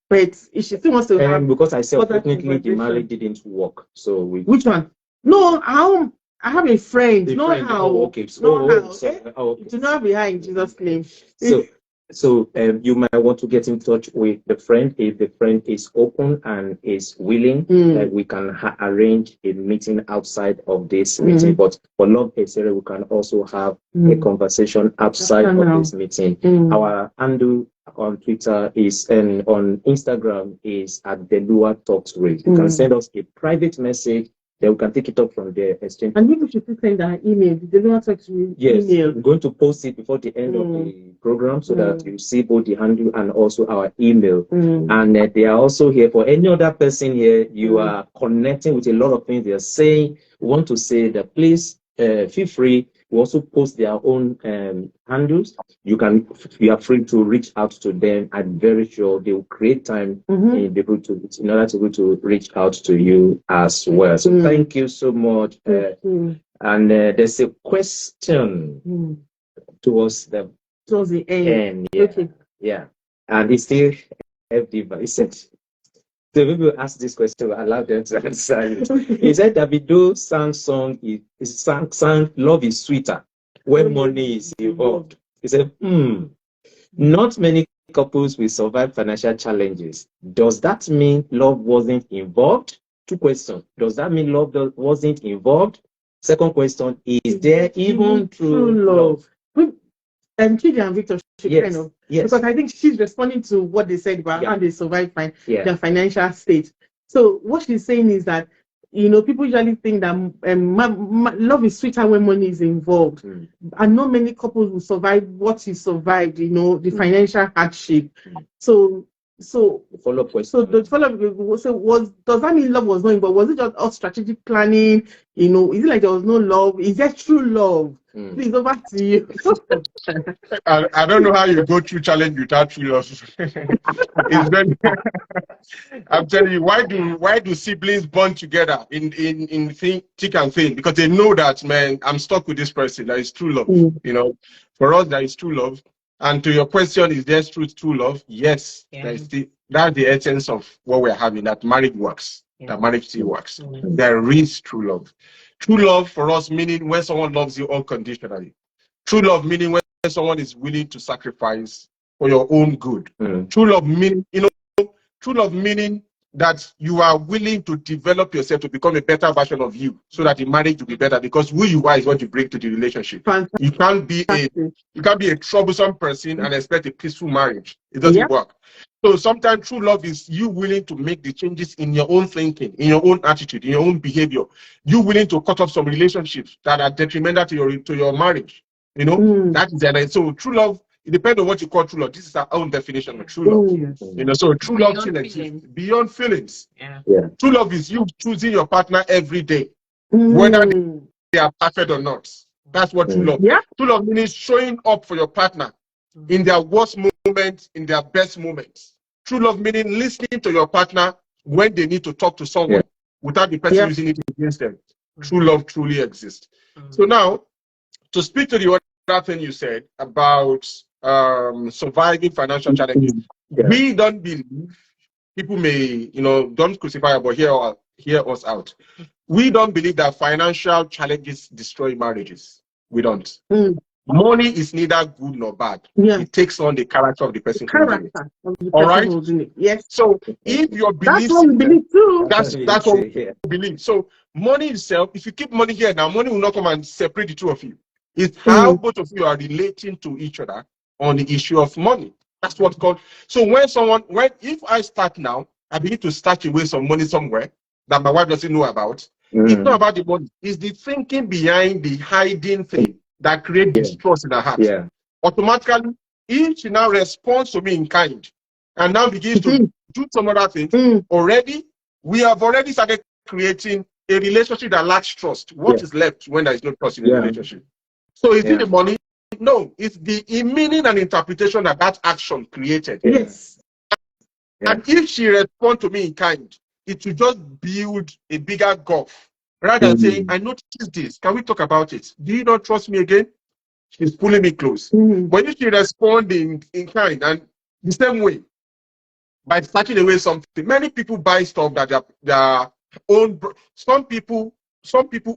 But if she still wants to have, because I said technically the marriage didn't work. So which one? No, I have a friend. Not how. Okay. Do not be high in Jesus' name. So you might want to get in touch with the friend. If the friend is open and is willing, we can arrange a meeting outside of this meeting. But for Love is Series, we can also have a conversation outside of this meeting. Our handle on Twitter is and on Instagram is at Dele Uwa Talks Rate. You can send us a private message. Then we can take it up from there, exchange. And maybe we should send our email. Dele Uwa Talks Rate. Yes, email. I'm going to post it before the end of the program so that you see both the handle and also our email. And they are also here for any other person here. You are connecting with a lot of things they are saying. We want to say that please feel free. We also post their own handles. You are free to reach out to them. I'm very sure they will create time in order to be able to reach out to you as well. So thank you so much. And there's a question towards the end. Yeah. Okay. Yeah. And it's still F Diva. He said, so people ask this question, we'll allow them to answer it. He said Davido sang Love is Sweeter when money is involved. He said, not many couples will survive financial challenges. Does that mean love wasn't involved? 2 questions. Does that mean love wasn't involved? Second question, is there even true love? Chidi and Victor should kind of, because I think she's responding to what they said about how they survive their financial state. So what she's saying is that, people usually think that love is sweeter when money is involved. And not many couples will survive what you survived, the financial hardship. So the follow-up question. So the follow-up does that mean love was not involved? Was it just all strategic planning? Is it like there was no love? Is there true love? Please, over to you. I don't know how you go through challenge without true love. It's very, I'm telling you, why do siblings bond together in thick and thin? Because they know that, man, I'm stuck with this person. That is true love. For us, that is true love. And to your question, is there true love? Yes, that's the essence of what we're having. That marriage works. That marriage still works. There is true love. True love for us meaning when someone loves you unconditionally. True love meaning when someone is willing to sacrifice for your own good. True love meaning, true love meaning that you are willing to develop yourself to become a better version of you, so that the marriage will be better, because who you are is what you bring to the relationship. You can't be a troublesome person and expect a peaceful marriage. It doesn't work. So sometimes true love is you willing to make the changes in your own thinking, in your own attitude, in your own behavior. You willing to cut off some relationships that are detrimental to your marriage. That is the so true love. It depends on what you call true love. This is our own definition of true love. So true love still exists beyond feelings. True love is you choosing your partner every day, whether they are perfect or not. That's what true love. True love means showing up for your partner in their worst moments, in their best moments. True love meaning listening to your partner when they need to talk to someone without the person using it against them. True love truly exists. So now, to speak to the other thing you said about surviving financial challenges, we don't believe, people may, don't crucify us, but hear us out. We don't believe that financial challenges destroy marriages. We don't. Money is neither good nor bad. Yeah. It takes on the character of the person holding it. Of the All person right. holding it. Yes. So if your That's belief what we believe too. that's what we believe. So money itself, if you keep money here now, money will not come and separate the two of you. It's how both of you are relating to each other on the issue of money. That's what's called. So if I start now, I begin to stash away some money somewhere that my wife doesn't know about. It's not about the money. It's the thinking behind the hiding thing that creates distrust in her heart. Yeah. Automatically, if she now responds to me in kind and now begins to do some other things, already, we have already started creating a relationship that lacks trust. What is left when there is no trust in a relationship? So is it the money? No, it's the meaning and interpretation that that action created. Yes. And if she responds to me in kind, it will just build a bigger gulf. Rather than saying, I noticed this. Can we talk about it? Do you not trust me again? She's pulling me close. But if she responds in kind and the same way, by snatching away something, many people buy stuff that their own. Some people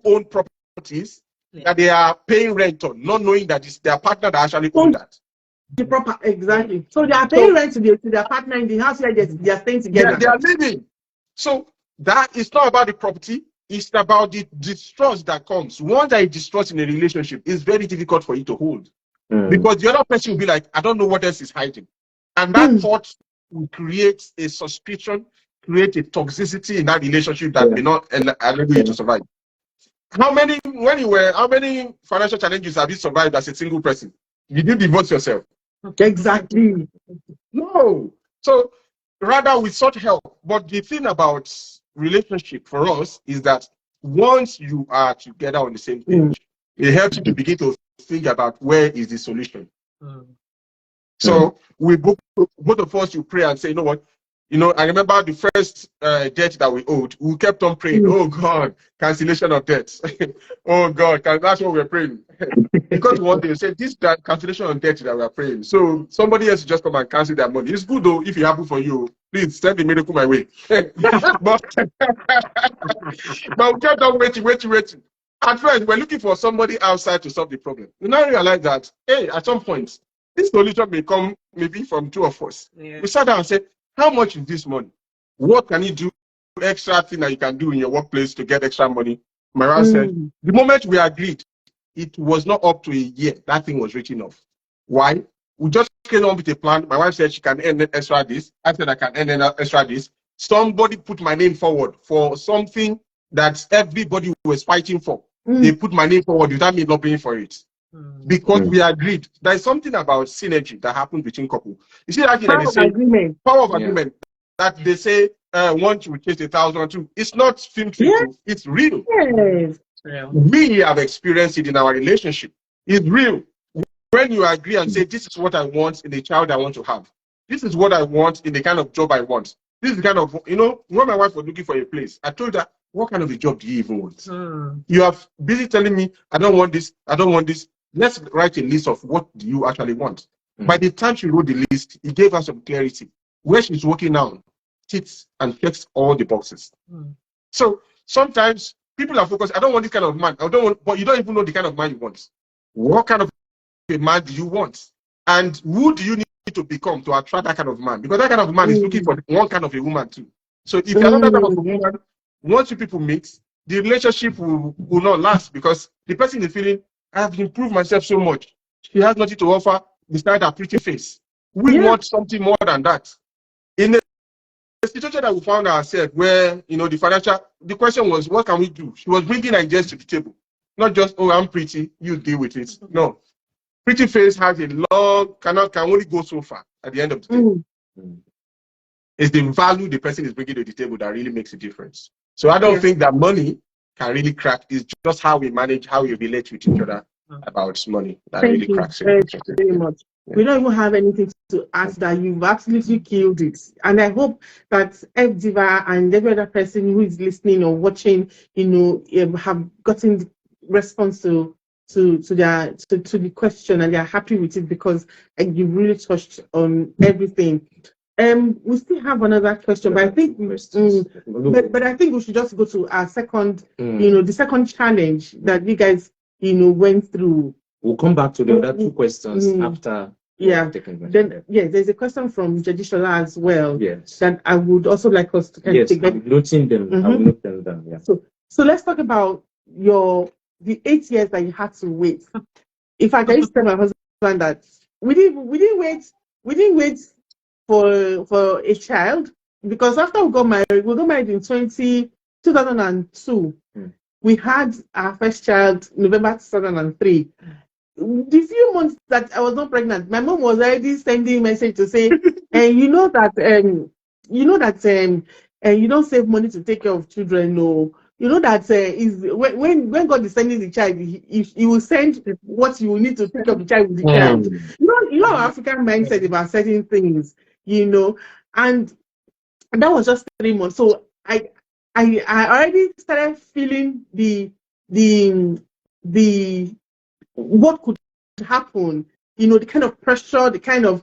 own properties that they are paying rent on, not knowing that it's their partner that actually own that. The proper, exactly. So they are paying rent to their partner in the house where they are staying together. They are living. So that is not about the property. It's about the distrust that comes. Once there is distrust in a relationship, it's very difficult for you to hold. Because the other person will be like, I don't know what else is hiding. And that thought will create a suspicion, create a toxicity in that relationship that may not enable you to survive. How many financial challenges have you survived as a single person? Did you divorce yourself? Exactly. No. So rather we sought help. But the thing about relationship for us is that once you are together on the same page, it helps you to begin to think about where is the solution. So we both of us, you pray and say, you know what? I remember the first debt that we owed. We kept on praying, oh God, cancellation of debts. Oh God, that's what we're praying. Because one day you said, this cancellation of debt that we're praying. So somebody else just come and cancel their money. It's good though, if it happens for you, please send the miracle my way. but we kept on waiting. At first, we're looking for somebody outside to solve the problem. We now realize that, hey, at some point, this solution may come maybe from two of us. We sat down and said, how much is this money? What can you do? Extra thing that you can do in your workplace to get extra money. My wife said, the moment we agreed, it was not up to a year. That thing was written off. Why? We just came on with a plan. My wife said she can earn extra this. I said I can earn extra this. Somebody put my name forward for something that everybody was fighting for. They put my name forward without me not paying for it. Because we agreed. There is something about synergy that happens between couples. You see that thing that they say, power of agreement, that they say once you chase 1,000 too. It's not film trick, it's real. Yes. We have experienced it in our relationship. It's real. When you agree and say, this is what I want in the child I want to have. This is what I want in the kind of job I want. This is the kind of, when my wife was looking for a place, I told her, what kind of a job do you even want? You have busy telling me, I don't want this, I don't want this. Let's write a list of what do you actually want. By the time she wrote the list, it gave her some clarity. Where she's working now, ticks and checks all the boxes. So sometimes people are focused, I don't want this kind of man. But you don't even know the kind of man you want. What kind of a man do you want? And who do you need to become to attract that kind of man? Because that kind of man is looking for one kind of a woman too. So if you're not that kind of a woman, once you people mix, the relationship will not last because the person is feeling, I have improved myself so much. She has nothing to offer besides her pretty face. We want something more than that. In the situation that we found ourselves where, the question was, what can we do? She was bringing ideas to the table. Not just, oh, I'm pretty, you deal with it. No. Pretty face has a long, can only go so far at the end of the day. It's the value the person is bringing to the table that really makes a difference. So I don't think that money can really crack. It's just how we manage, how we relate with each other about money that really cracks it. Thank you very much. We don't even have anything to add that you've absolutely killed it. And I hope that Diva and every other person who is listening or watching, have gotten the response to the question and they're happy with it because you really touched on everything. We still have another question, but I think but I think we should just go to our second, the second challenge that you guys, went through We'll come back to the other two questions after. Yeah. Then there's a question from Jadishola as well. Yes. That I would also like us to take. I'm noting them. I will note them down. Yeah. So let's talk about the 8 years that you had to wait. In fact, I used to tell my husband that we didn't wait for a child, because after we got married in 2002. We had our first child November 2003. The few months that I was not pregnant, my mom was already sending message to say, you know that you don't save money to take care of children. No, you know that when God is sending the child, he will send what you will need to take care of the child with the child. You know our African mindset about certain things, and that was just 3 months. So I already started feeling the what could happen, the kind of pressure, the kind of,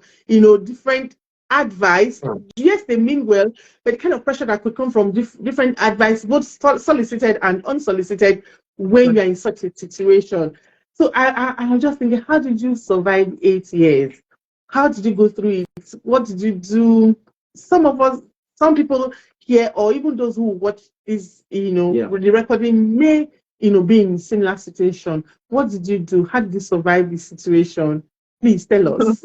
different advice. Yes, they mean well, but the kind of pressure that could come from different advice, both solicited and unsolicited, when you're in such a situation. So I'm just thinking, how did you survive 8 years? How did you go through it? What did you do? Some people here, or even those who watch this, with the recording, may be in similar situation. What did you do? How did you survive this situation? Please tell us.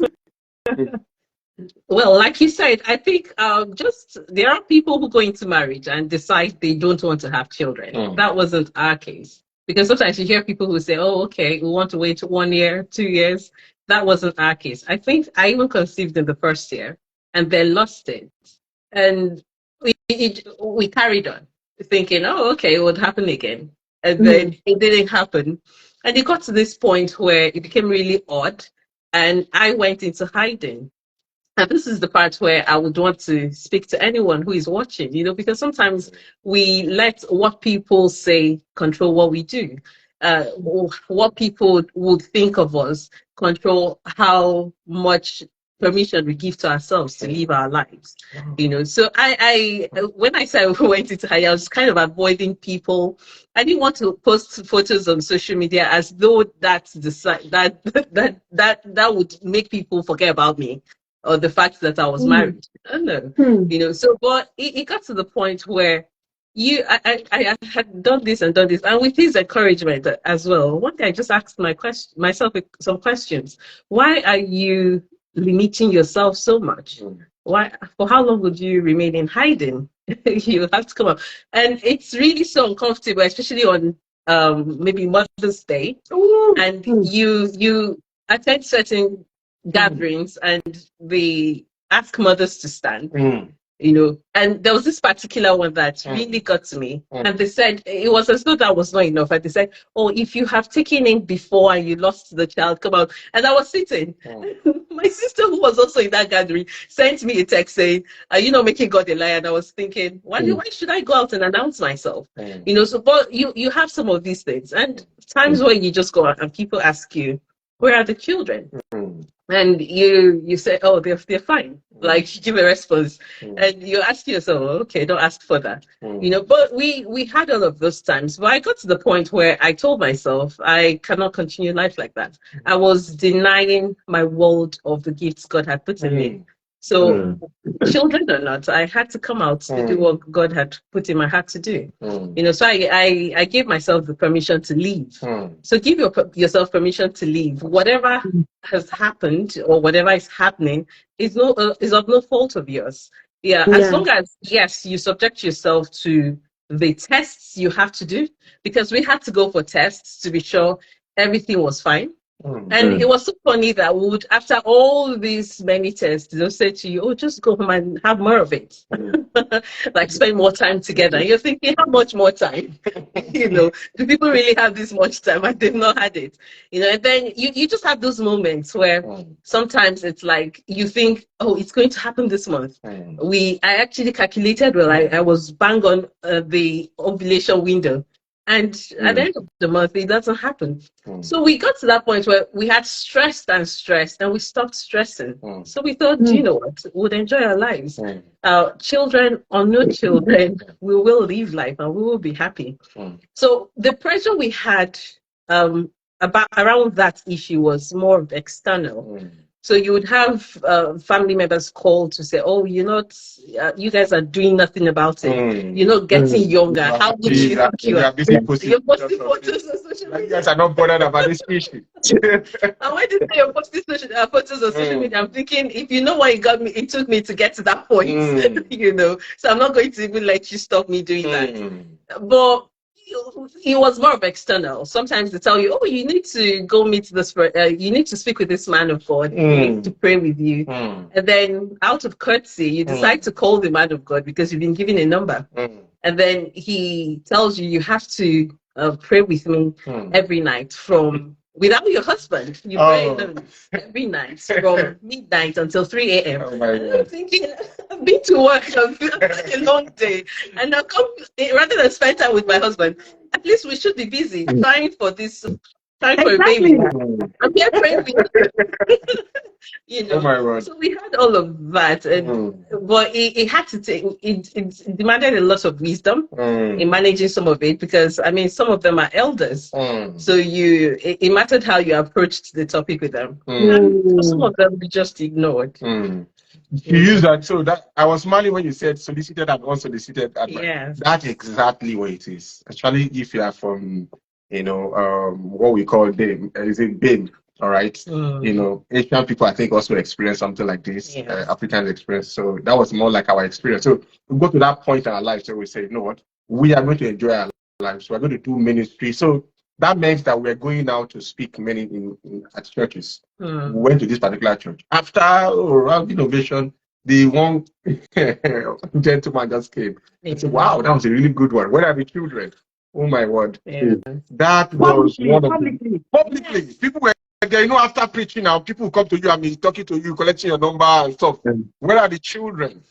Well, like you said, I think there are people who go into marriage and decide they don't want to have children. That wasn't our case. Because sometimes you hear people who say, oh, okay, we want to wait 1 year, 2 years. That wasn't our case. I think I even conceived in the first year and then lost it. And we carried on thinking, oh, okay, it would happen again. And then it didn't happen. And it got to this point where it became really odd. And I went into hiding. And this is the part where I would want to speak to anyone who is watching, because sometimes we let what people say control what we do. What people would think of us control how much permission we give to ourselves to live our lives. So I when I said we went into hiding, I was kind of avoiding people. I didn't want to post photos on social media as though that's that would make people forget about me, or the fact that I was married. I don't know. So but it got to the point where I had done this, and with his encouragement as well. One day I just asked myself some questions. Why are you limiting yourself so much? Why? For how long would you remain in hiding? You have to come up, and it's really so uncomfortable, especially on maybe Mother's Day, and you attend certain gatherings and they ask mothers to stand. And there was this particular one that really got to me. And they said it was as though that was not enough. And they said, oh, if you have taken in before and you lost the child, come out. And I was sitting. My sister, who was also in that gathering, sent me a text saying, are you not making God a liar? And I was thinking, why should I go out and announce myself? So but you have some of these things. And times when you just go out and people ask you, where are the children? And you say, oh, they're fine. Like, you give a response, and you ask yourself, okay, don't ask for that. But we had all of those times. But I got to the point where I told myself I cannot continue life like that. I was denying my world of the gifts God had put in me. So children or not, I had to come out to do what God had put in my heart to do. So I gave myself the permission to leave. So give yourself permission to leave. Whatever has happened or whatever is happening is of no fault of yours. As long as, yes, you subject yourself to the tests you have to do, because we had to go for tests to be sure everything was fine. And it was so funny that we would, after all these many tests, they'll say to you, oh, just go home and have more of it. Like, spend more time together. And you're thinking, how much more time? Do people really have this much time? And they've not had it. And then you just have those moments where sometimes it's like, you think, oh, it's going to happen this month. I actually calculated, I was bang on the ovulation window. And at the end of the month, it doesn't happen. So we got to that point where we had stressed, and we stopped stressing. So we thought, you know what, we'd enjoy our lives. Children or no children, we will live life and we will be happy. So the pressure we had around that issue was more of external. So you would have family members call to say, "Oh, you're not. You guys are doing nothing about it. You're not getting younger. How would you think you are? You're posting photos on social media. You guys are not bothered about this issue." And when you say you're posting photos on social media, I'm thinking, if you know what it took me to get to that point, you know. So I'm not going to even let you stop me doing that. But it was more of external. Sometimes they tell you, "Oh, you need to go meet this. You need to speak with this man of God. He needs to pray with you." And then, out of courtesy, you decide to call the man of God because you've been given a number. And then he tells you have to pray with me every night without your husband. You pray alone every night from midnight until 3 a.m. I'm thinking, I've been to work, I've had a long day, and I'll come, rather than spend time with my husband, at least we should be busy trying for a baby. I'm here praying with you. You know, so we had all of that, but it had to take. It demanded a lot of wisdom in managing some of it, because I mean, some of them are elders, so it mattered how you approached the topic with them. And some of them we just ignored. You use that, so that I was smiling when you said solicited and unsolicited advice. Yes. That's exactly what it is. Actually, if you are from, you know, what we call BIM, all right? You know, Asian people, I think, also experience something like this. African experience. So that was more like our experience. So we go to that point in our lives where we say, you know what, we are going to enjoy our lives. We're going to do ministry. So that meant that we're going out to speak many at churches. We went to this particular church. After around innovation, the one gentleman just came. I said, "Wow, that was a really good one. Where are the children?" Oh my word. That was one of publicly. People were there, you know, after preaching now, people come to you and be talking to you, collecting your number and stuff. Where are the children?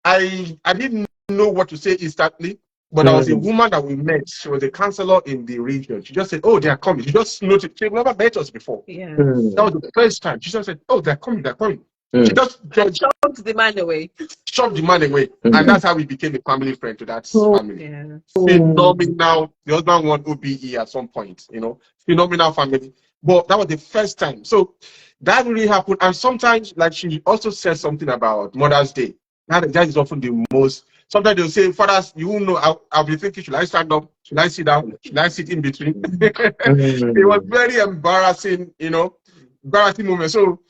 I didn't know what to say instantly, but there was a woman that we met. She was a counselor in the region. She just said, "Oh, they are coming." She just noticed. She never met us before. That was the first time. She just said, "Oh, they're coming, they're coming." She just shoved the man away. And that's how we became a family friend to that family. Phenomenal. The husband won OBE at some point, you know, phenomenal family. But that was the first time. So that really happened. And sometimes, like, she also said something about Mother's Day. That is often the most. Sometimes they'll say, "Fathers, you won't know." I'll be thinking, should I stand up? Should I sit down? Should I sit in between? It was very embarrassing, you know, embarrassing moment. So,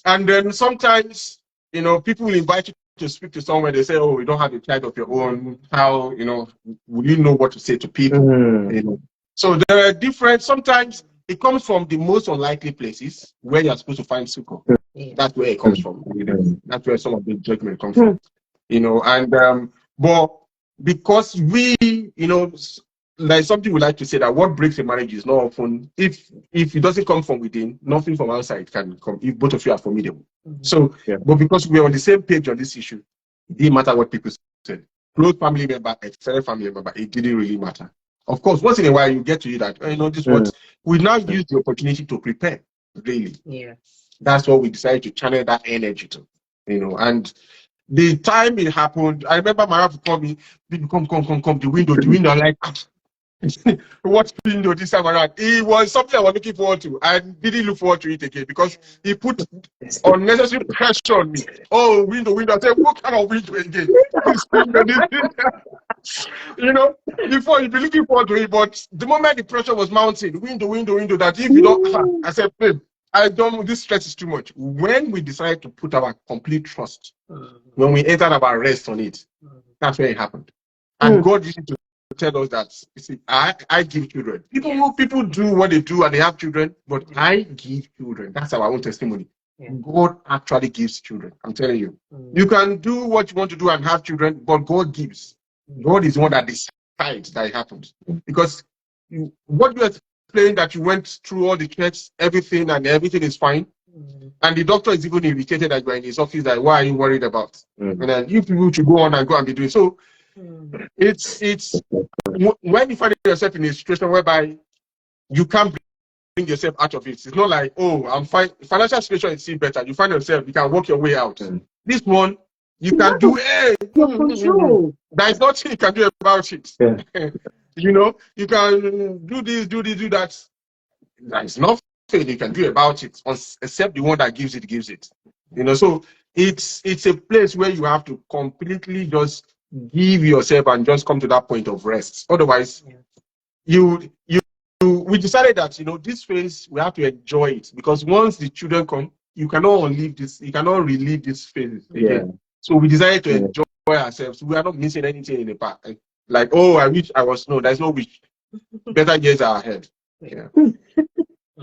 and then sometimes, you know, people will invite you to speak to someone. They say, "Oh, you don't have a child of your own. How, you know, will you know what to say to people?" You know? So there are different, sometimes it comes from the most unlikely places where you're supposed to find succor. That's where it comes from. You know? That's where some of the judgment comes from. You know, and but because we, you know, like something we like to say, that what breaks a marriage is not often, if it doesn't come from within, nothing from outside can come, if both of you are formidable. So, but because we're on the same page on this issue, it didn't matter what people said. Close family member, extended family member, it didn't really matter. Of course, once in a while you get to hear that, you know, this what we now use the opportunity to prepare. Really, that's what we decided to channel that energy to, you know. And the time it happened, I remember my wife called me, "Come, the window." I'm like, what window this time around? It was something I was looking forward to. I didn't look forward to it again because he put unnecessary pressure on me. "Oh, window." I said, "What kind of window again?" You know, before you'd be looking forward to it, but the moment the pressure was mounting, window, that if you don't, I said, "Babe, this stress is too much." When we decided to put our complete trust, when we entered our rest on it, that's where it happened. And God used to tell us that, you see, I give children. People do what they do and they have children, but I give children. That's our own testimony. God actually gives children. I'm telling you. You can do what you want to do and have children, but God gives. God is the one that decides that it happens. Because what you explained, that you went through all the checks, everything, and everything is fine. And the doctor is even irritated that you're in his office, that why are you worried about? And then you people should go on and be doing. So it's when you find yourself in a situation whereby you can't bring yourself out of it. It's not like, "Oh, I'm fine. Financial situation is still better." You find yourself, you can work your way out. This one, you can do there is nothing you can do about it. You know, you can do this, do that. there's nothing you can do about it except the one that gives it. So it's a place where you have to completely just give yourself and just come to that point of rest. Otherwise, we decided that this phase we have to enjoy it, because once the children come, you cannot relive this phase again. So we decided to enjoy ourselves. We are not missing anything in the park. Like, oh, I wish I was. No, there's no wish. Better years are ahead. Yeah.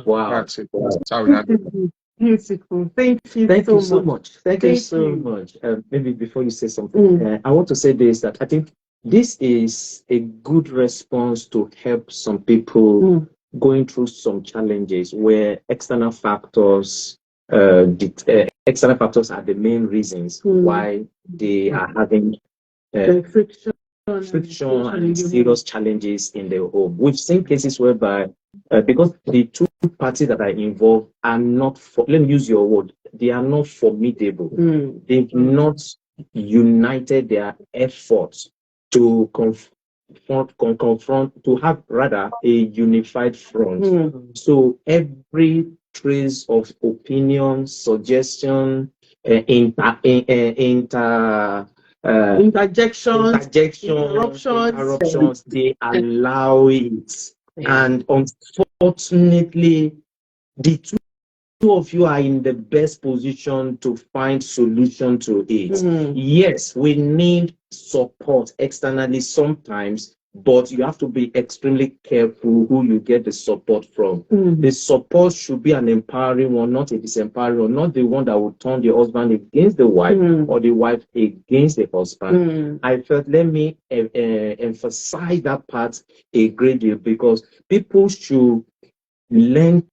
Wow. That's it. That's how we handle it. Beautiful. Thank you so much. Thank you so much. Maybe before you say something, I want to say this, that I think this is a good response to help some people going through some challenges where external factors are the main reasons why they are having friction and serious challenges in their home. We've seen cases whereby because the two parties that are involved are not, let me use your word, they are not formidable. They've not united their efforts to confront, to have rather a unified front. So every trace of opinion, suggestion, interjections, interruptions, they allow it. And unfortunately, the two of you are in the best position to find solution to it. Yes, we need support externally sometimes, but you have to be extremely careful who you get the support from. The support should be an empowering one, not a disempowering one, not the one that will turn the husband against the wife or the wife against the husband. I felt, let me emphasize that part a great deal, because people should learn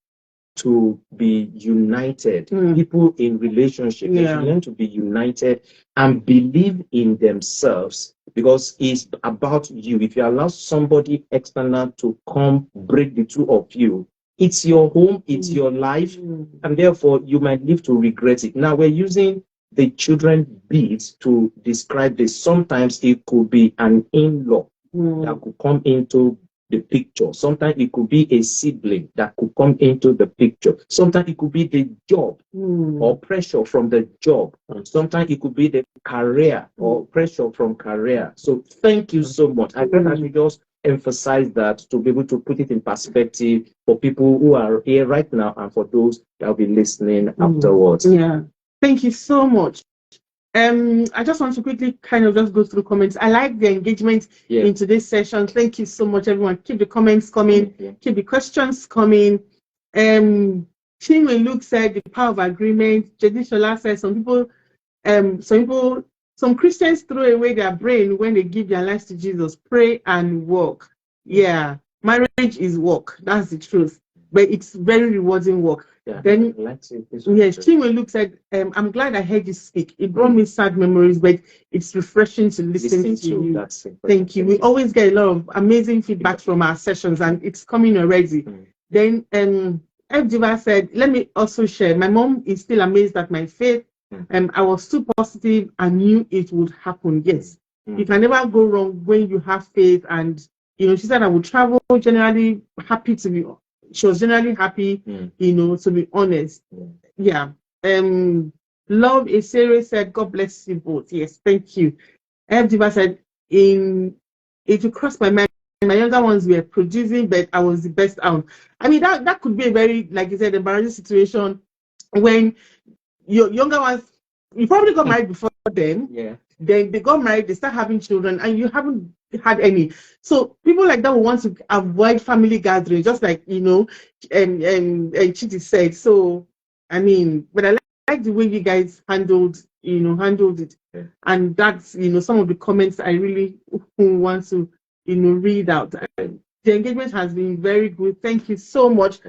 to be united. People in relationships, they should learn to be united and believe in themselves, because it's about you. If you allow somebody external to come break the two of you, it's your home, it's your life, and therefore you might live to regret it. Now we're using the children bit to describe this. Sometimes it could be an in-law that could come into the picture. Sometimes it could be a sibling that could come into the picture. Sometimes it could be the job or pressure from the job. Sometimes it could be the career or pressure from career. So thank you so much. I thought I should just emphasize that to be able to put it in perspective for people who are here right now and for those that will be listening afterwards. Yeah. Thank you so much. I just want to quickly kind of just go through comments. I like the engagement in today's session. Thank you so much, everyone. Keep the comments coming. Keep the questions coming. Chinwe Luke said the power of agreement. Jedishola said some Christians throw away their brain when they give their lives to Jesus. Pray and work. Yeah, marriage is work. That's the truth. But it's very rewarding work. Then Chinwe Luke said, I'm glad I heard you speak. It brought me sad memories, but it's refreshing to listen to you. Thank you. We always get a lot of amazing feedback from our sessions, and it's coming already. Then F. Diva said, let me also share. My mom is still amazed at my faith. I was too positive and knew it would happen. Yes. You can never go wrong when you have faith. And she said I would travel, generally happy to be. She was generally happy, to be honest. Yeah. Love Esere said, God bless you both. Yes, thank you. F. Diva said, it will cross my mind. My younger ones were producing, but I was the best out. I mean, that could be a very, like you said, embarrassing situation when your younger ones, you probably got married before them. Yeah. Then they got married, they start having children, and you haven't had any. So people like that will want to avoid family gatherings, just like and Chidi said. So I mean, but I like the way you guys handled it. Yeah. And that's some of the comments I really want to read out. The engagement has been very good. Thank you so much.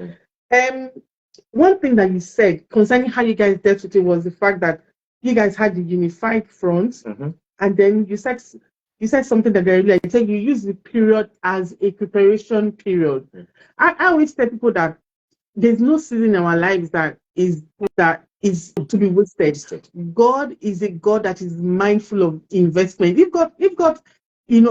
One thing that you said concerning how you guys dealt with it was the fact that you guys had the unified front, and then you said something that I really like. You said you use the period as a preparation period. I always tell people that there's no season in our lives that is to be wasted. God is a God that is mindful of investment. If God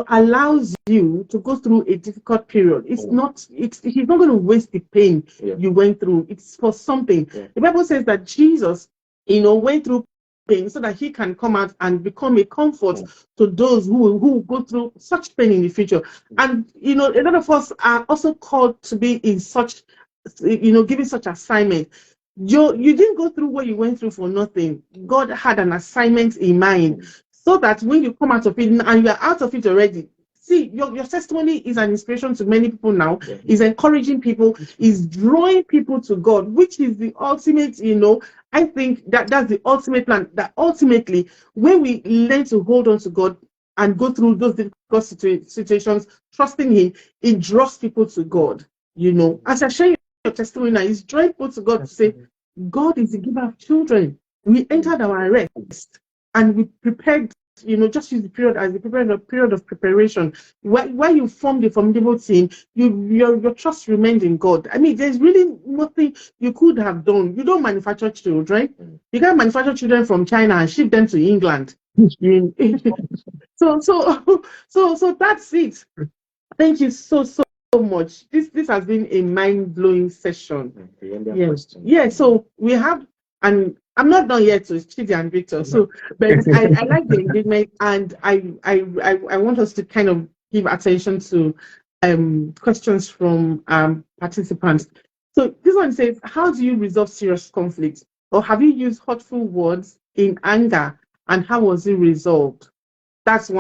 allows you to go through a difficult period. He's not going to waste the pain you went through. It's for something. The Bible says that Jesus, went through pain so that he can come out and become a comfort to those who go through such pain in the future. And, a lot of us are also called to be in such, giving such assignment. You didn't go through what you went through for nothing. God had an assignment in mind so that when you come out of it and you are out of it already, see, your testimony is an inspiration to many people now, is encouraging people, is drawing people to God, which is the ultimate, I think that's the ultimate plan, that ultimately when we learn to hold on to God and go through those difficult situations, trusting him, it draws people to God. As I share your testimony now, it's drawing people to God to say, God is the giver of children. We entered our rest and we prepared, just use the period as the period of preparation. While you formed the formidable team, your trust remained in God. I mean, there's really nothing you could have done. You don't manufacture children. You can't manufacture children from China and ship them to England. So that's it. Thank you so much. This has been a mind-blowing session. Yeah, so we have, and I'm not done yet with Chidi and Victor. So, but I like the engagement, and I want us to kind of give attention to questions from participants. So this one says, how do you resolve serious conflicts? Or have you used hurtful words in anger, and how was it resolved? That's one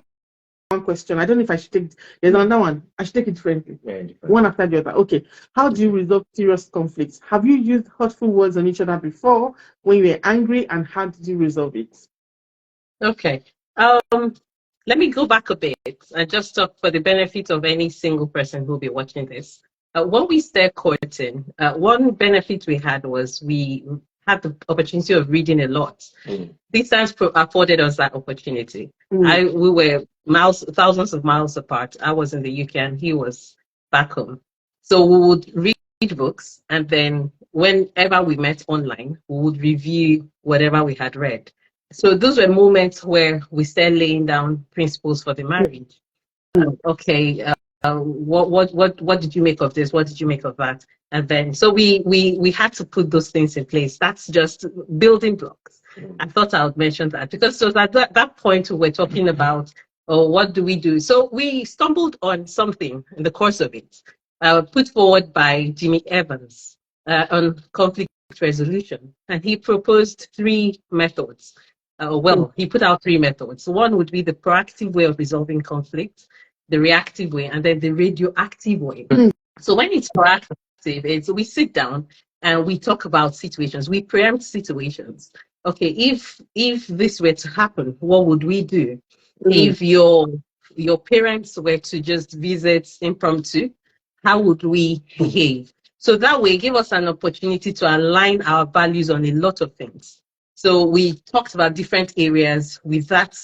question. I don't know if I should take. There's another one. I should take it differently. One after the other. Okay. How do you resolve serious conflicts? Have you used hurtful words on each other before when you were angry, and how did you resolve it? Okay. Let me go back a bit and just talk for the benefit of any single person who'll be watching this. When we started courting, one benefit we had was we had the opportunity of reading a lot. Distance afforded us that opportunity. We were thousands of miles apart. I was in the UK and he was back home. So we would read books, and then whenever we met online, we would review whatever we had read. So those were moments where we started laying down principles for the marriage. Okay, what did you make of this? What did you make of that? And then so we had to put those things in place. That's just building blocks. I thought I would mention that because it was at that point we were talking about what do we do. So we stumbled on something in the course of it, put forward by Jimmy Evans on conflict resolution, and he proposed 3 methods. He put out 3 methods. One would be the proactive way of resolving conflict, the reactive way, and then the radioactive way. So when it's proactive, we sit down and we talk about situations. We preempt situations. Okay, if this were to happen, what would we do? If your parents were to just visit impromptu, how would we behave? So that way, give us an opportunity to align our values on a lot of things. So we talked about different areas with that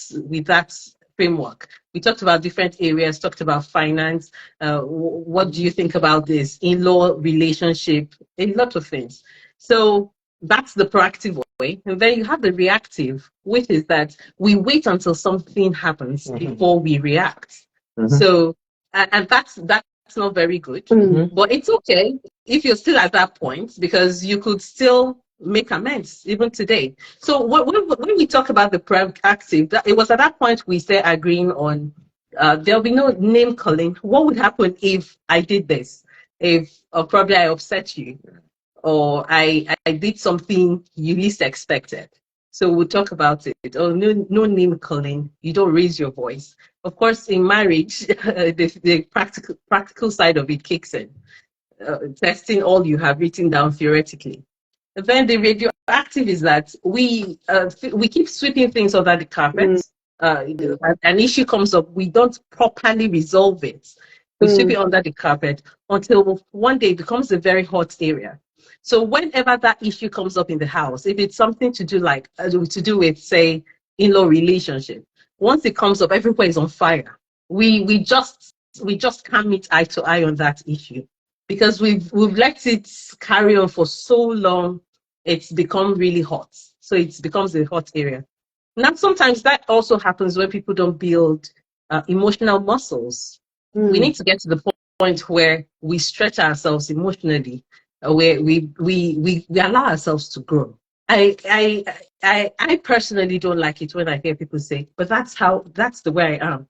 framework. We talked about different areas, talked about finance. What do you think about this? In-law relationship, a lot of things. So that's the proactive way. And then you have the reactive, which is that we wait until something happens before we react. So, and that's not very good, but it's okay if you're still at that point, because you could still make amends even today. So when we talk about the proactive, it was at that point we started agreeing on there'll be no name calling. What would happen if I did this? Or probably I upset you, or I did something you least expected. So we'll talk about it. Oh, no name calling. You don't raise your voice. Of course, in marriage, the practical side of it kicks in. Testing all you have written down theoretically. And then the radioactive is that we keep sweeping things under the carpet. An issue comes up, we don't properly resolve it. We sweep it under the carpet until one day it becomes a very hot area. So whenever that issue comes up in the house, if it's something to do with, say, in-law relationship, once it comes up, everybody is on fire. We just can't meet eye to eye on that issue because we've let it carry on for so long. It's become really hot. So it becomes a hot area. Now, sometimes that also happens when people don't build emotional muscles. We need to get to the point where we stretch ourselves emotionally, where we allow ourselves to grow. I personally don't like it when I hear people say, but that's the way I am.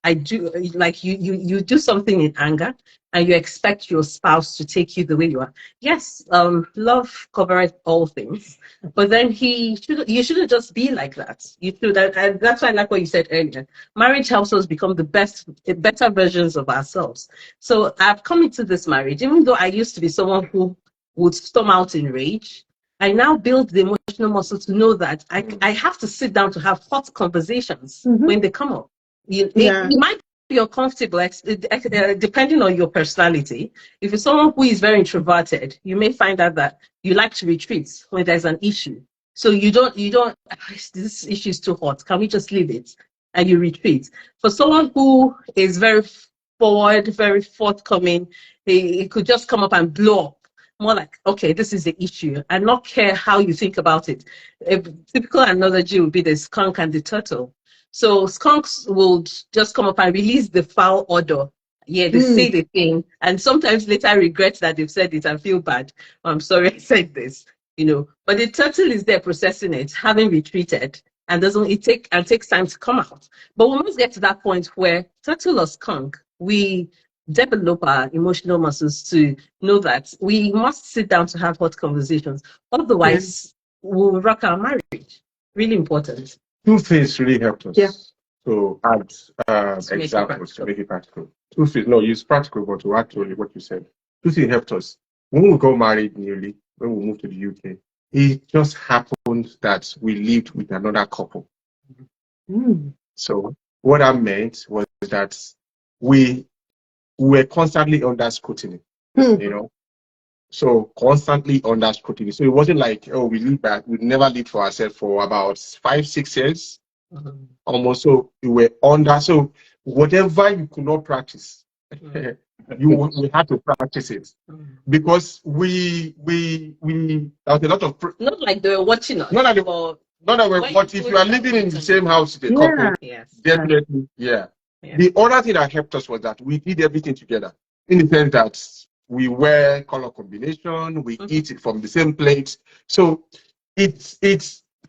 I do, like, you do something in anger and you expect your spouse to take you the way you are. Yes, love covers all things, but then you shouldn't just be like that. You should, and that's why I like what you said earlier. Marriage helps us become better versions of ourselves. So I've come into this marriage, even though I used to be someone who would storm out in rage. I now build the emotional muscle to know that I have to sit down to have hot conversations when they come up. You might be uncomfortable, depending on your personality. If you're someone who is very introverted, you may find out that you like to retreat when there's an issue. So you don't, this issue is too hot. Can we just leave it? And you retreat. For someone who is very forward, very forthcoming, he could just come up and blow up. More like, okay, this is the issue, and not care how you think about it. A typical analogy would be the skunk and the turtle. So skunks will just come up and release the foul odor. Yeah, they say the thing, and sometimes later regret that they've said it and feel bad. I'm sorry I said this, But the turtle is there processing it, having retreated, and takes time to come out. But we must get to that point where turtle or skunk, we develop our emotional muscles to know that we must sit down to have hot conversations. Otherwise, we'll rock our marriage. Really important. Two things really helped us. Yeah. To add examples to make it practical. Two things, no, use practical, but to add to what you said. Two things helped us. When we got married newly, when we moved to the UK, it just happened that we lived with another couple. So what that meant was that we were constantly under scrutiny, So constantly under scrutiny. So it wasn't like, oh, we never lived for ourselves for about 5-6 years. Almost. So we were under. So whatever you could not practice, we had to practice it because we there was a lot of not like they were watching us. Not that we're watching. If you are living in the same house with a couple, definitely, yeah. The other thing that helped us was that we did everything together, in the sense that we wear color combination, we eat it from the same plate. So it's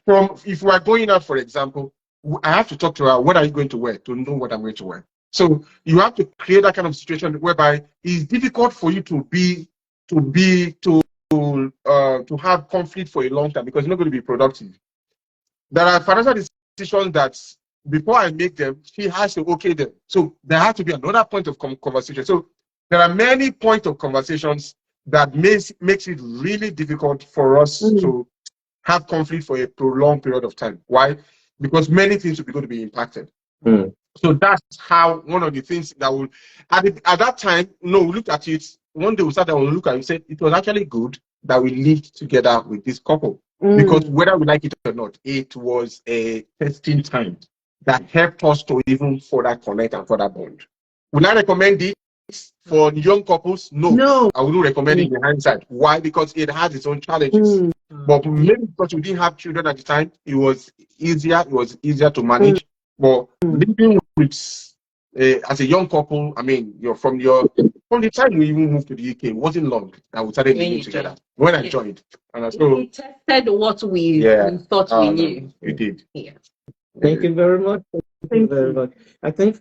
from, if we are going out, for example, I have to talk to her, what are you going to wear, to know what I'm going to wear. So you have to create that kind of situation whereby it's difficult for you to have conflict for a long time because you're not going to be productive. There are financial decisions that before I make them, she has to okay them. So there has to be another point of conversation. So there are many points of conversations that makes it really difficult for us to have conflict for a prolonged period of time. Why? Because many things will be going to be impacted. So that's how one of the things that will, at that time, we looked at it. One day we sat down and looked at it and said it was actually good that we lived together with this couple. Because whether we like it or not, it was a testing time that helped us to even further connect and further bond. Would I recommend it for young couples? No. I wouldn't recommend it in hindsight. Why? Because it has its own challenges. But maybe because we didn't have children at the time, it was easier to manage. But living with as a young couple, I mean, from the time we even moved to the UK, it wasn't long that we started living together. When I joined, and so we tested what we thought we knew. We did. Yeah. Thank you very much. Thank you very much. I think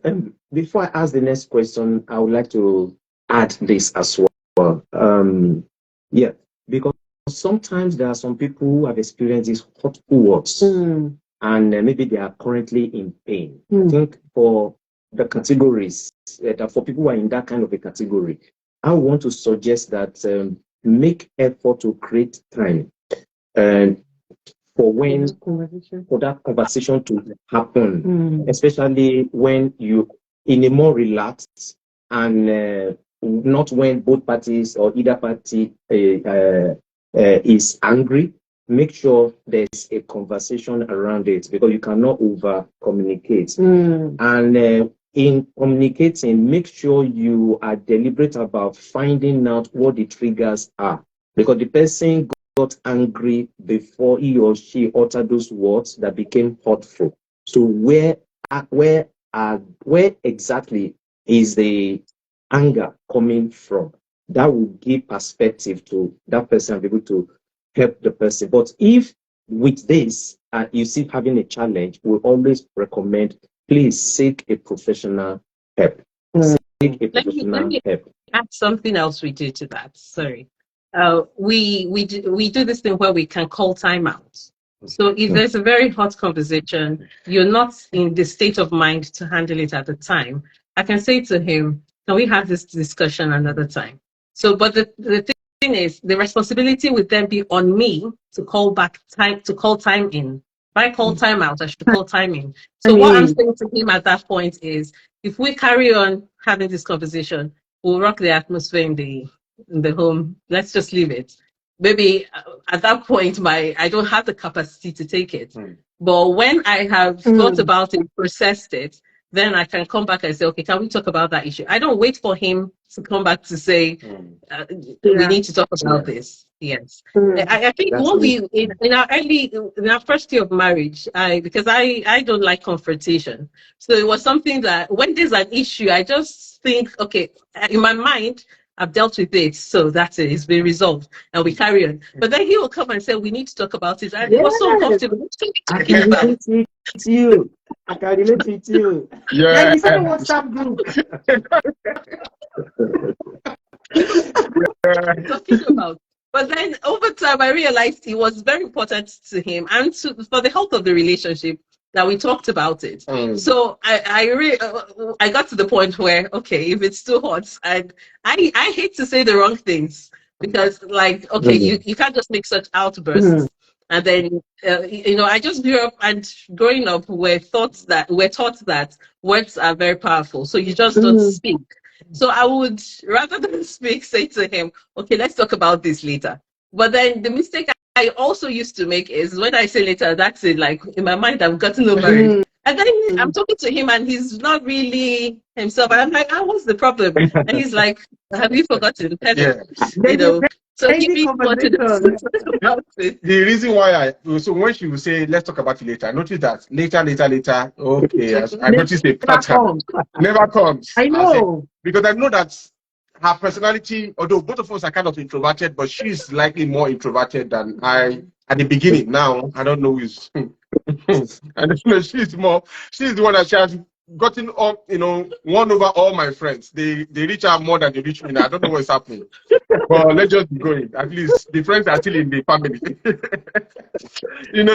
before I ask the next question, I would like to add this as well. Because sometimes there are some people who have experienced these hot words, and maybe they are currently in pain. I think for the categories, for people who are in that kind of a category, I want to suggest that make effort to create time for that conversation to happen, especially when you in a more relaxed and not when both parties or either party is angry. Make sure there's a conversation around it because you cannot over communicate. And in communicating, make sure you are deliberate about finding out what the triggers are, because the person got angry before he or she uttered those words that became hurtful. So where where exactly is the anger coming from? That will give perspective to that person and be able to help the person. But if with this, you see having a challenge, we always recommend, please seek a professional help. Seek a professional help. Add something else we do to that. Sorry. We do this thing where we can call timeout. So if there's a very hot conversation, you're not in the state of mind to handle it at the time, I can say to him, can we have this discussion another time? So, but the thing is, the responsibility would then be on me to call back time, to call time in. If I call time out, I should call time in. So what I'm saying to him at that point is, if we carry on having this conversation, we'll rock the atmosphere in the home. Let's just leave it. Maybe at that point, I don't have the capacity to take it. But when I have thought about it, processed it, then I can come back and say, okay, can we talk about that issue? I don't wait for him to come back to say, we need to talk about this. Yes. I think what in our first year of marriage, because I don't like confrontation. So it was something that when there's an issue, I just think, okay, in my mind, I've dealt with it, so that's it. It's been resolved, and we carry on. But then he will come and say, "We need to talk about it." And it was so uncomfortable. I can relate with you. I can relate with you. Yeah. You said WhatsApp group. Talking about. But then over time, I realized it was very important to him and for the health of the relationship that we talked about it. So I got to the point where, okay, if it's too hot, and I hate to say the wrong things because, like, okay, you can't just make such outbursts. And then, I just grew up, and growing up, we're taught that words are very powerful. So you just don't speak. So I would, rather than speak, say to him, okay, let's talk about this later. But then the mistake I also used to make is when I say later, that's it, like in my mind, I've gotten over it. And then I'm talking to him and he's not really himself. And I'm like, what's the problem? And he's like, have you forgotten? So he wanted to talk about it. The reason why so when she will say, let's talk about it later, I noticed that later, okay, I noticed a pattern. Never comes. I know. Because I know that her personality, although both of us are kind of introverted, but she's likely more introverted than I at the beginning. Now, I don't know who's, I don't know, she's the one that she has gotten up, won over all my friends. They reach out more than they reach me now. I don't know what's happening. But let's just be going. At least the friends are still in the family.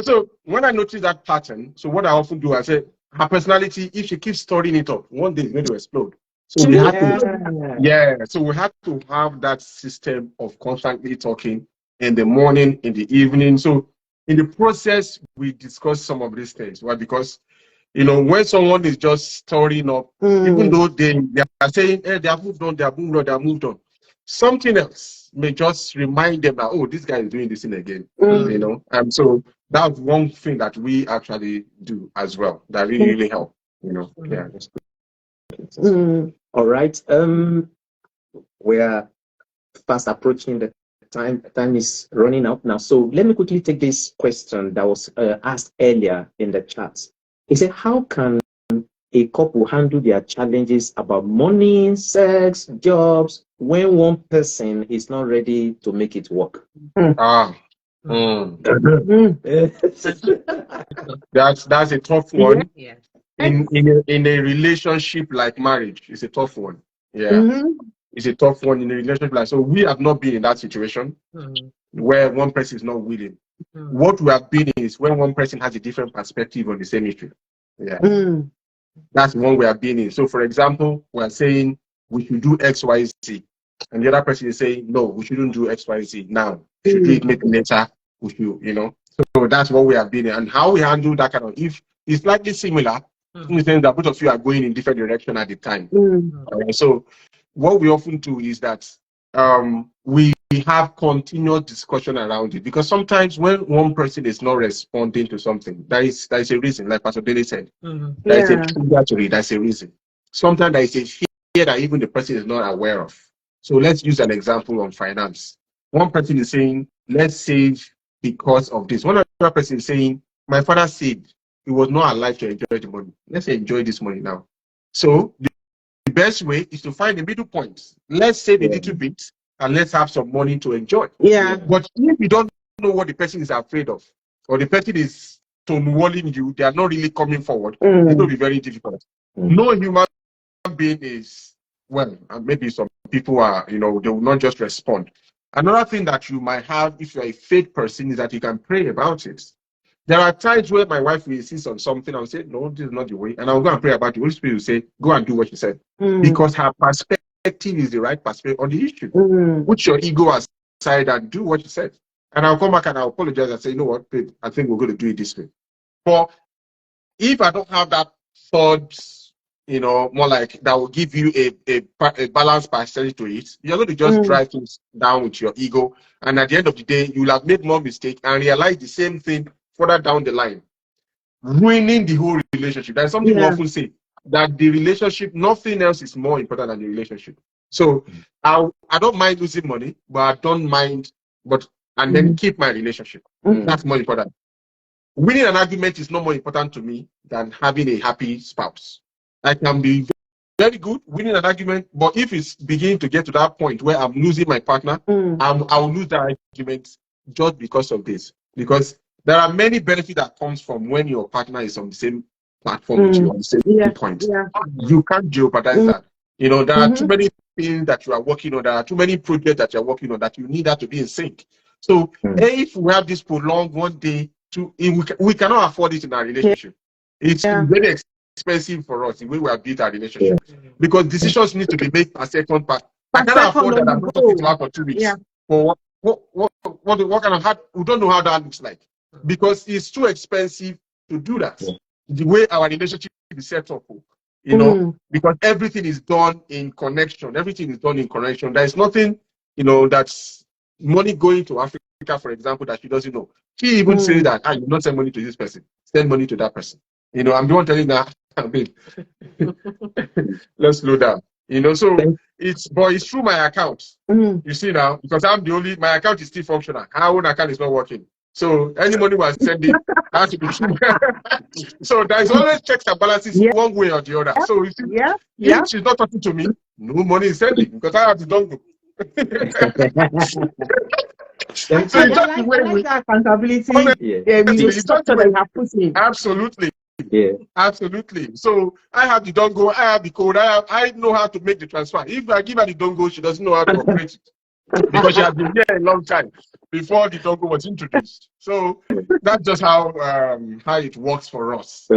So when I notice that pattern, so what I often do, I say, her personality, if she keeps storing it up, one day it's going to explode. So we have so we have to have that system of constantly talking in the morning, in the evening. So in the process, we discuss some of these things. Why? Because when someone is just storing up, even though they are saying, hey, they have moved on, something else may just remind them that, oh, this guy is doing this thing again, And so that's one thing that we actually do as well that really help, Yeah. All right. We are fast approaching the time. Time is running out now. So let me quickly take this question that was asked earlier in the chat. He said, how can a couple handle their challenges about money, sex, jobs, when one person is not ready to make it work? That's a tough one. Yeah. In a relationship like marriage, it's a tough one. Yeah. It's a tough one in a relationship so we have not been in that situation where one person is not willing. What we have been in is when one person has a different perspective on the same issue. Yeah. That's one we have been in. So for example, we're saying we should do X, Y, Z. And the other person is saying, no, we shouldn't do X, Y, Z now. We should do it maybe later. We should, So that's what we have been in. And how we handle that kind of, if it's slightly similar, in the sense that both of you are going in different direction at the time. So what we often do is that we have continuous discussion around it, because sometimes when one person is not responding to something, there is a reason, like Pastor Dele said. There is a trigger to it. There's a reason. Sometimes there is a fear that even the person is not aware of. So let's use an example on finance. One person is saying, let's save because of this. One other person is saying, my father saved, it was not alive to enjoy the money. Let's enjoy this money now. So the best way is to find a middle point. Let's save a little bit and let's have some money to enjoy. Yeah. But if you don't know what the person is afraid of, or the person is stonewalling you, they are not really coming forward, it will be very difficult. No human being is, well, and maybe some people are, they will not just respond. Another thing that you might have if you're a faith person is that you can pray about it. There are times where my wife will insist on something. I'll say, no, this is not the way. And I'll go and pray about it. The Holy Spirit will say, go and do what she said. Because her perspective is the right perspective on the issue. Put your ego aside and do what she said. And I'll come back and I'll apologize and say, you know what, babe, I think we're going to do it this way. But if I don't have that thought, more like that will give you a balanced percentage to it, you're going to just drive things down with your ego. And at the end of the day, you'll have made more mistakes and realize the same thing further down the line, ruining the whole relationship. That's something we often say, that the relationship, nothing else is more important than the relationship. So I don't mind losing money, but I don't mind, and then keep my relationship. That's more important. Winning an argument is no more important to me than having a happy spouse. I can be very good winning an argument, but if it's beginning to get to that point where I'm losing my partner, I'll lose that argument just because of this. Because there are many benefits that comes from when your partner is on the same platform with you, on the same point. You can't jeopardize that. There are too many things that you are working on. There are too many projects that you're working on that you need that to be in sync. So if we have this prolonged one day, we cannot afford it in our relationship. It's very expensive for us the way we have built our relationship, because decisions need to be made per second. I cannot afford that. I'm not talking to her for 2 weeks. But what kind of heart? We don't know how that looks like, because it's too expensive to do that. The way our relationship is set up, because everything is done in connection. Everything is done in connection. There is nothing, that's money going to Africa, for example, that she doesn't know. She even says that, you not send money to this person, send money to that person. I'm the one telling that, let's slow down. So it's through my account. You see now, because my account is still functional. Her own account is not working. So any money was sending has to be true. So there's always checks and balances one way or the other. So you see, if she's not talking to me, no money is sending because I have the dongle. I like that accountability. Absolutely. Yeah, absolutely. So I have the dongle, I have the code, I know how to make the transfer. If I give her the dongle, she doesn't know how to operate it because she has been here a long time before the dongle was introduced. So that's just how it works for us,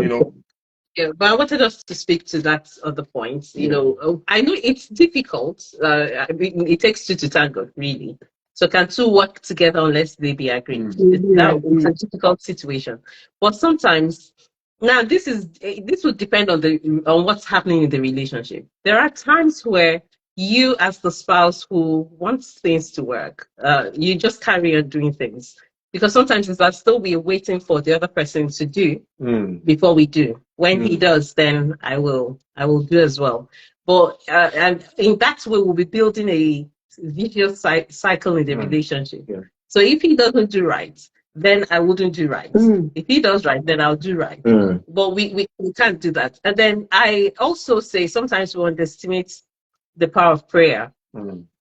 Yeah, but I wanted us to speak to that other point. I know it's difficult. It takes two to tango, really. So can two work together unless they be agreed? It's a difficult situation. But sometimes, now this would depend on what's happening in the relationship. There are times where you, as the spouse who wants things to work, you just carry on doing things. Because sometimes it's as though we're waiting for the other person to do before we do. When he does, then I will do as well. But and in that way, we'll be building a vicious cycle in the relationship. Yeah. So if he doesn't do right, then I wouldn't do right. If he does right, then I'll do right. But we can't do that. And then I also say sometimes we underestimate the power of prayer.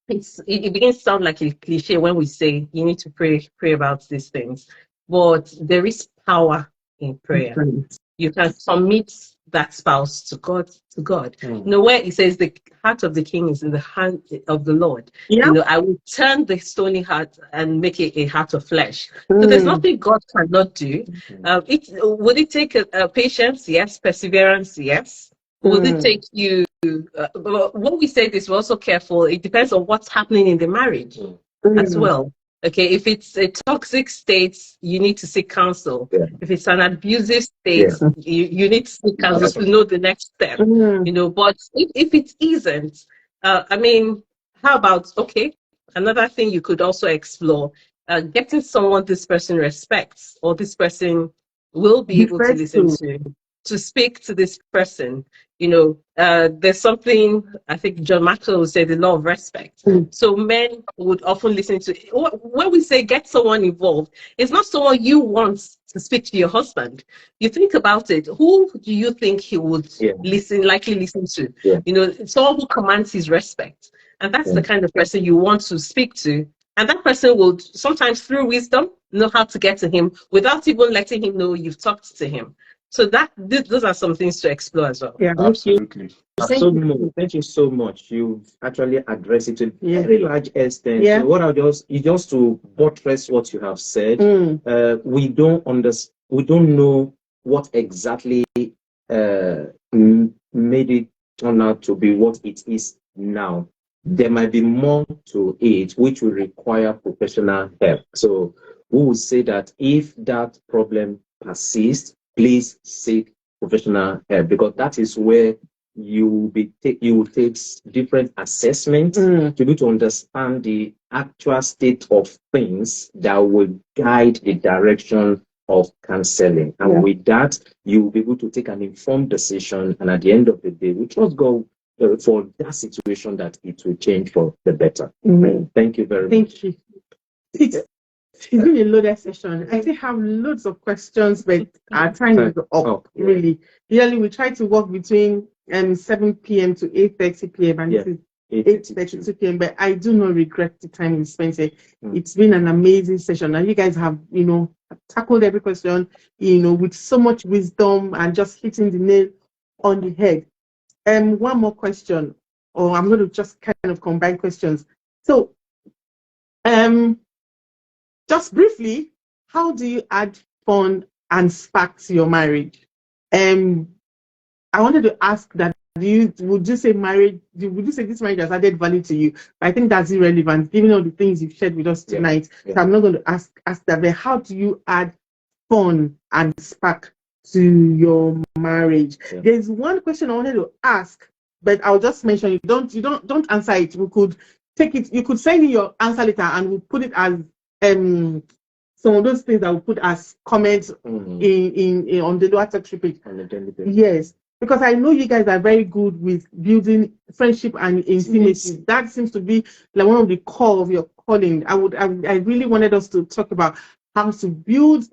It begins to sound like a cliche when we say you need to pray about these things, but there is power in prayer. You can commit that spouse to God. Where it says the heart of the king is in the hand of the Lord. I will turn the stony heart and make it a heart of flesh. So there's nothing God cannot do. Would it take patience? Yes. Perseverance? Yes. Would it take you? When we say this, we're also careful. It depends on what's happening in the marriage as well. Okay, if it's a toxic state, you need to seek counsel. Yeah. If it's an abusive state, you need to seek counsel to know the next step. But if it isn't, how about, another thing you could also explore, getting someone this person respects or this person will be able to listen to. to speak to this person, you know, there's something I think John Maxwell would say, the law of respect. So men would often listen to, when we say get someone involved, it's not someone you want to speak to your husband. You think about it, who do you think he would likely listen to? You know, someone who commands his respect. And that's the kind of person you want to speak to. And that person will sometimes, through wisdom, know how to get to him without even letting him know you've talked to him. So those are some things to explore as well. Yeah, absolutely. Thank you so much. You've actually addressed it to a very large extent. Yeah. So what I'll just to buttress what you have said. We don't know what exactly made it turn out to be what it is now. There might be more to it which will require professional help. So we would say that if that problem persists, please seek professional help, because that is where you will take different assessments to be able to understand the actual state of things that will guide the direction of counseling. And with that, you will be able to take an informed decision. And at the end of the day, we trust God for that situation that it will change for the better. Thank you very much. Thank you. It's been a loaded session. I still have loads of questions, but our time is up, really. Usually we try to work between 7 p.m. to 8:30 p.m. and this is 8:32 p.m. But I do not regret the time we spent here. It's been an amazing session. And you guys have, you know, tackled every question, you know, with so much wisdom and just hitting the nail on the head. One more question, or I'm going to just kind of combine questions. So, just briefly, how do you add fun and spark to your marriage? I wanted to ask that, would you say this marriage has added value to you? But I think that's irrelevant, given all the things you've shared with us tonight. So I'm not going to ask that, but how do you add fun and spark to your marriage? There's one question I wanted to ask, but I'll just mention it. Don't answer it. We could take it. You could send in your answer letter, and we'll put it as some of those things that we put as comments in on the Lower Talk page. Yes, because I know you guys are very good with building friendship and intimacy. That seems to be like one of the core of your calling. I really wanted us to talk about how to build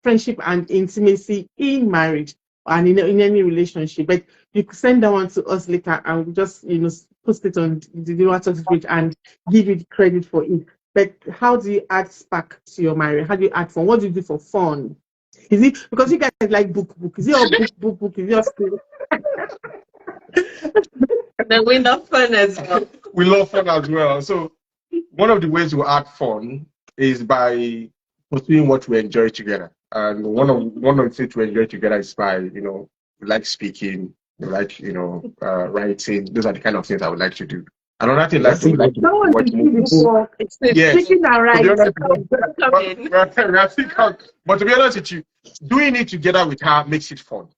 friendship and intimacy in marriage and in any relationship. But you can send that one to us later, and we'll just post it on the Lower Talk page and give you the credit for it. But how do you add spark to your marriage? How do you add fun? What do you do for fun? Is it because you guys like book? Is it all book? Is it all school? No, we love fun as well. We love fun as well. So one of the ways we add fun is by pursuing what we enjoy together. And one of the things we enjoy together is by, we like speaking, we like, writing. Those are the kind of things I would like to do. Another thing like to watch movies. Yes. But to be honest with you, doing it together with her makes it fun.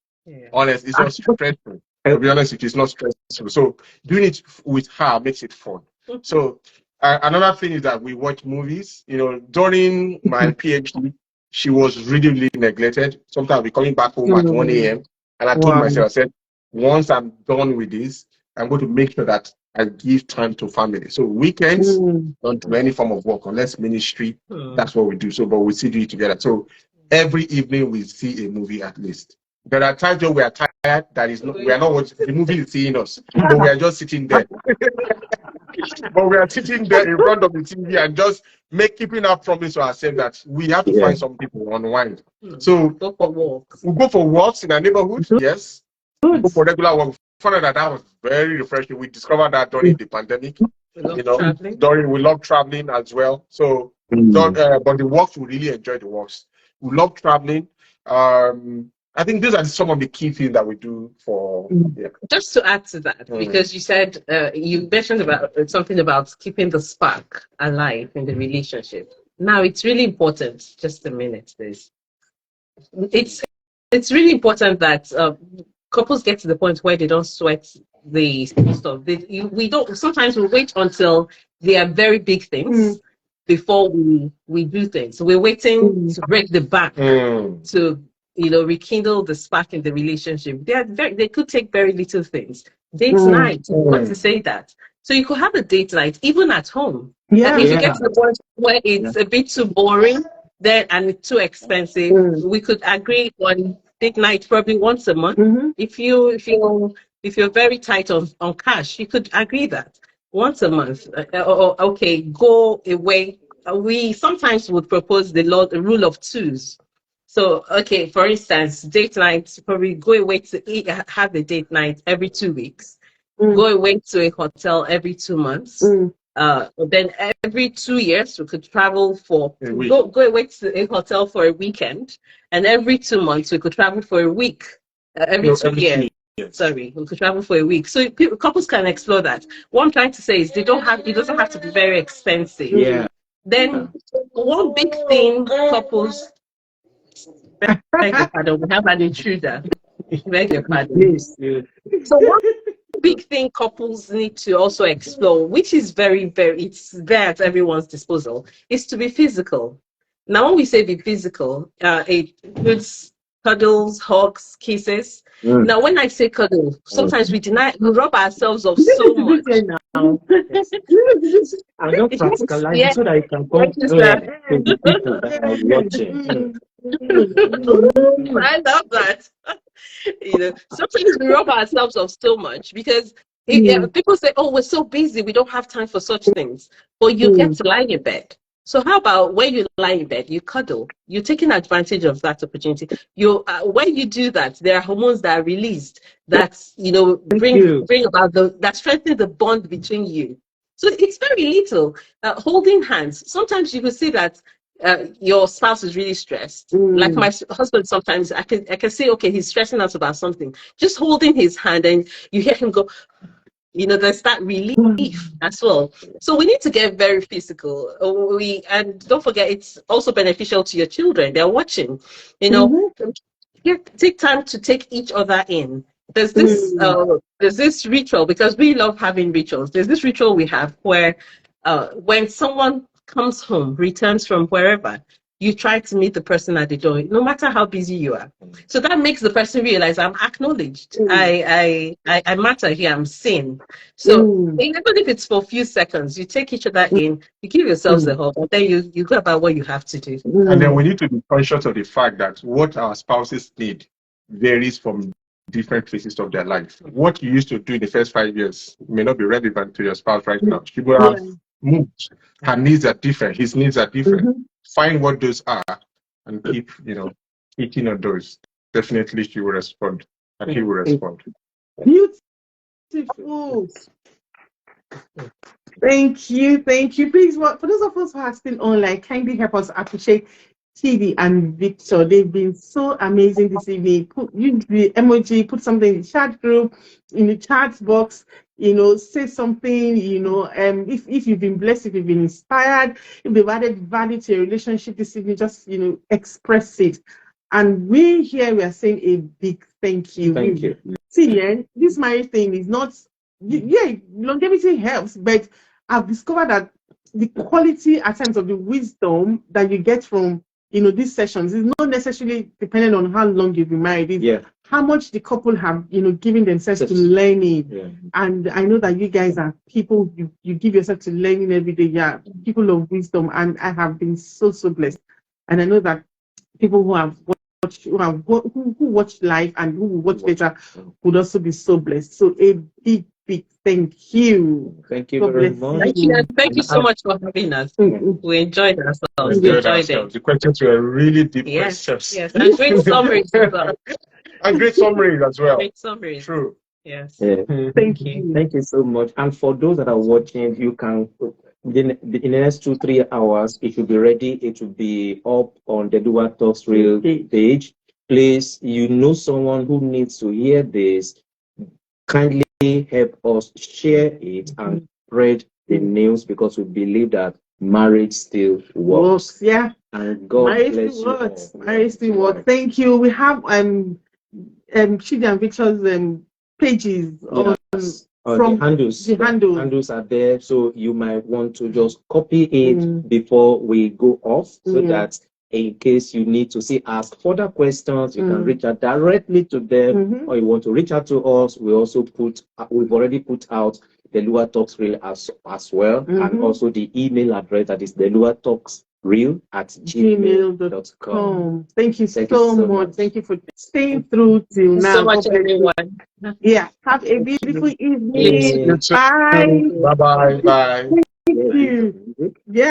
Honest, it's not stressful. To be honest with you, it's not stressful. So doing it with her makes it fun. So another thing is that we watch movies. During my PhD, she was really neglected. Sometimes I'll be coming back home at 1 a.m. and I told myself, I said, once I'm done with this, I'm going to make sure that I give time to family. So weekends, don't do any form of work unless ministry. That's what we do. So, but we still do it together. So every evening we see a movie at least. There are times when we are tired. We are not watching the movie is seeing us, but we are just sitting there. But we are sitting there in front of the TV and just keeping our promise to ourselves that we have to find some people to unwind. So go for walks. We go for walks in our neighborhood. Yes. We go for regular walks. Found out that was very refreshing. We discovered that during the pandemic. We love traveling as well. So, but the walks, we really enjoy the walks. We love traveling. I think these are some of the key things that we do for. Just to add to that, because you said you mentioned about something about keeping the spark alive in the relationship. Now it's really important. Just a minute, please. It's really important that couples get to the point where they don't sweat the stuff. Sometimes we wait until they are very big things before we do things. So we're waiting to break the back to rekindle the spark in the relationship. They could take very little things. Date night, I want to say that. So you could have a date night even at home. Yeah. If you get to the point where it's a bit too boring, and it's too expensive, we could agree on date night probably once a month. If you're very tight on cash, you could agree that once a month. Okay, go away. We sometimes would propose the rule of twos. So, okay, for instance, date night, probably go away to eat, have a date night every 2 weeks. Go away to a hotel every 2 months. Then every 2 years, we could travel for, go away to a hotel for a weekend. And every 2 months, we could travel for a week. Every 2 years. Sorry, we could travel for a week. So couples can explore that. What I'm trying to say is it doesn't have to be very expensive. Yeah. Then one big thing couples, beg your pardon, we have an intruder. Beg your pardon. Please. So one big thing couples need to also explore, which is it's there at everyone's disposal, is to be physical. Now, when we say be physical, it includes cuddles, hugs, kisses. Now, when I say cuddle, sometimes we rub ourselves of so much. I'm not practicalizing so that you can come to the people that are watching. I love that. Sometimes we rub ourselves off so much because people say, "Oh, we're so busy, we don't have time for such things." But you get to lie in bed. So how about when you lie in bed, you cuddle? You're taking advantage of that opportunity. When you do that, there are hormones that are released that bring about that strengthen the bond between you. So it's very little. Holding hands. Sometimes you will see that your spouse is really stressed. Like my husband, sometimes I can say, okay, he's stressing out about something. Just holding his hand, and you hear him go. There's that relief as well. So we need to get very physical. And don't forget, it's also beneficial to your children. They're watching. Take time to take each other in. There's this ritual, because we love having rituals. There's this ritual we have where when someone comes home, returns from wherever, you try to meet the person at the door, no matter how busy you are. So that makes the person realize I'm acknowledged. I matter here. I'm seen. So even if it's for a few seconds, you take each other in, you give yourselves a hug, and then you go about what you have to do. And then we need to be conscious of the fact that what our spouses need varies from different phases of their life. What you used to do in the first 5 years may not be relevant to your spouse right now. She will have moved. Her needs are different. His needs are different. Find what those are and keep, eating on those. Definitely she will respond and he will respond. Beautiful. Thank you. Please, for those of us who are still online, kindly help us appreciate Chidi and Victor. They've been so amazing this evening. Put the emoji, put something in the chat group, in the chat box. Say something. If you've been blessed, if you've been inspired, if they've added value to your relationship this evening, just express it. And we are saying a big thank you. Thank you. See, this marriage thing is not. Longevity helps, but I've discovered that the quality at times of the wisdom that you get from these sessions is not necessarily dependent on how long you've been married. It's how much the couple have given themselves to learning. And I know that you guys are people you give yourself to learning every day. Yeah, people of wisdom, and I have been so blessed. And I know that people who have who watch live and who will watch later would also be so blessed. So a big thank you. Thank you very much. Thank you so much for having us. We enjoyed ourselves. The questions were really deep questions. Yes, and great summaries as well. And great summaries as well. Great summaries. True. Yes. Thank you. Thank you so much. And for those that are watching, you can in the next 2-3 hours, it will be ready. It will be up on the Dele Uwa Talks Real page. Please, someone who needs to hear this. Kindly help us share it and spread the news, because we believe that marriage still works. Yeah. And God bless you all. Marriage still works. Thank you. We have Chidi and Victor's pages from the handles. The handles are there, so you might want to just copy it before we go off, so that in case you need to ask further questions, you can reach out directly to them, or you want to reach out to us. We've already put out the Lua Talks Reel as well, and also the email address that is theluatalksreel@gmail.com. Thank you so much. Thank you for staying through till now. So much, everyone. Yeah. Have a beautiful evening. You too. Bye. Bye. Thank you. Yeah.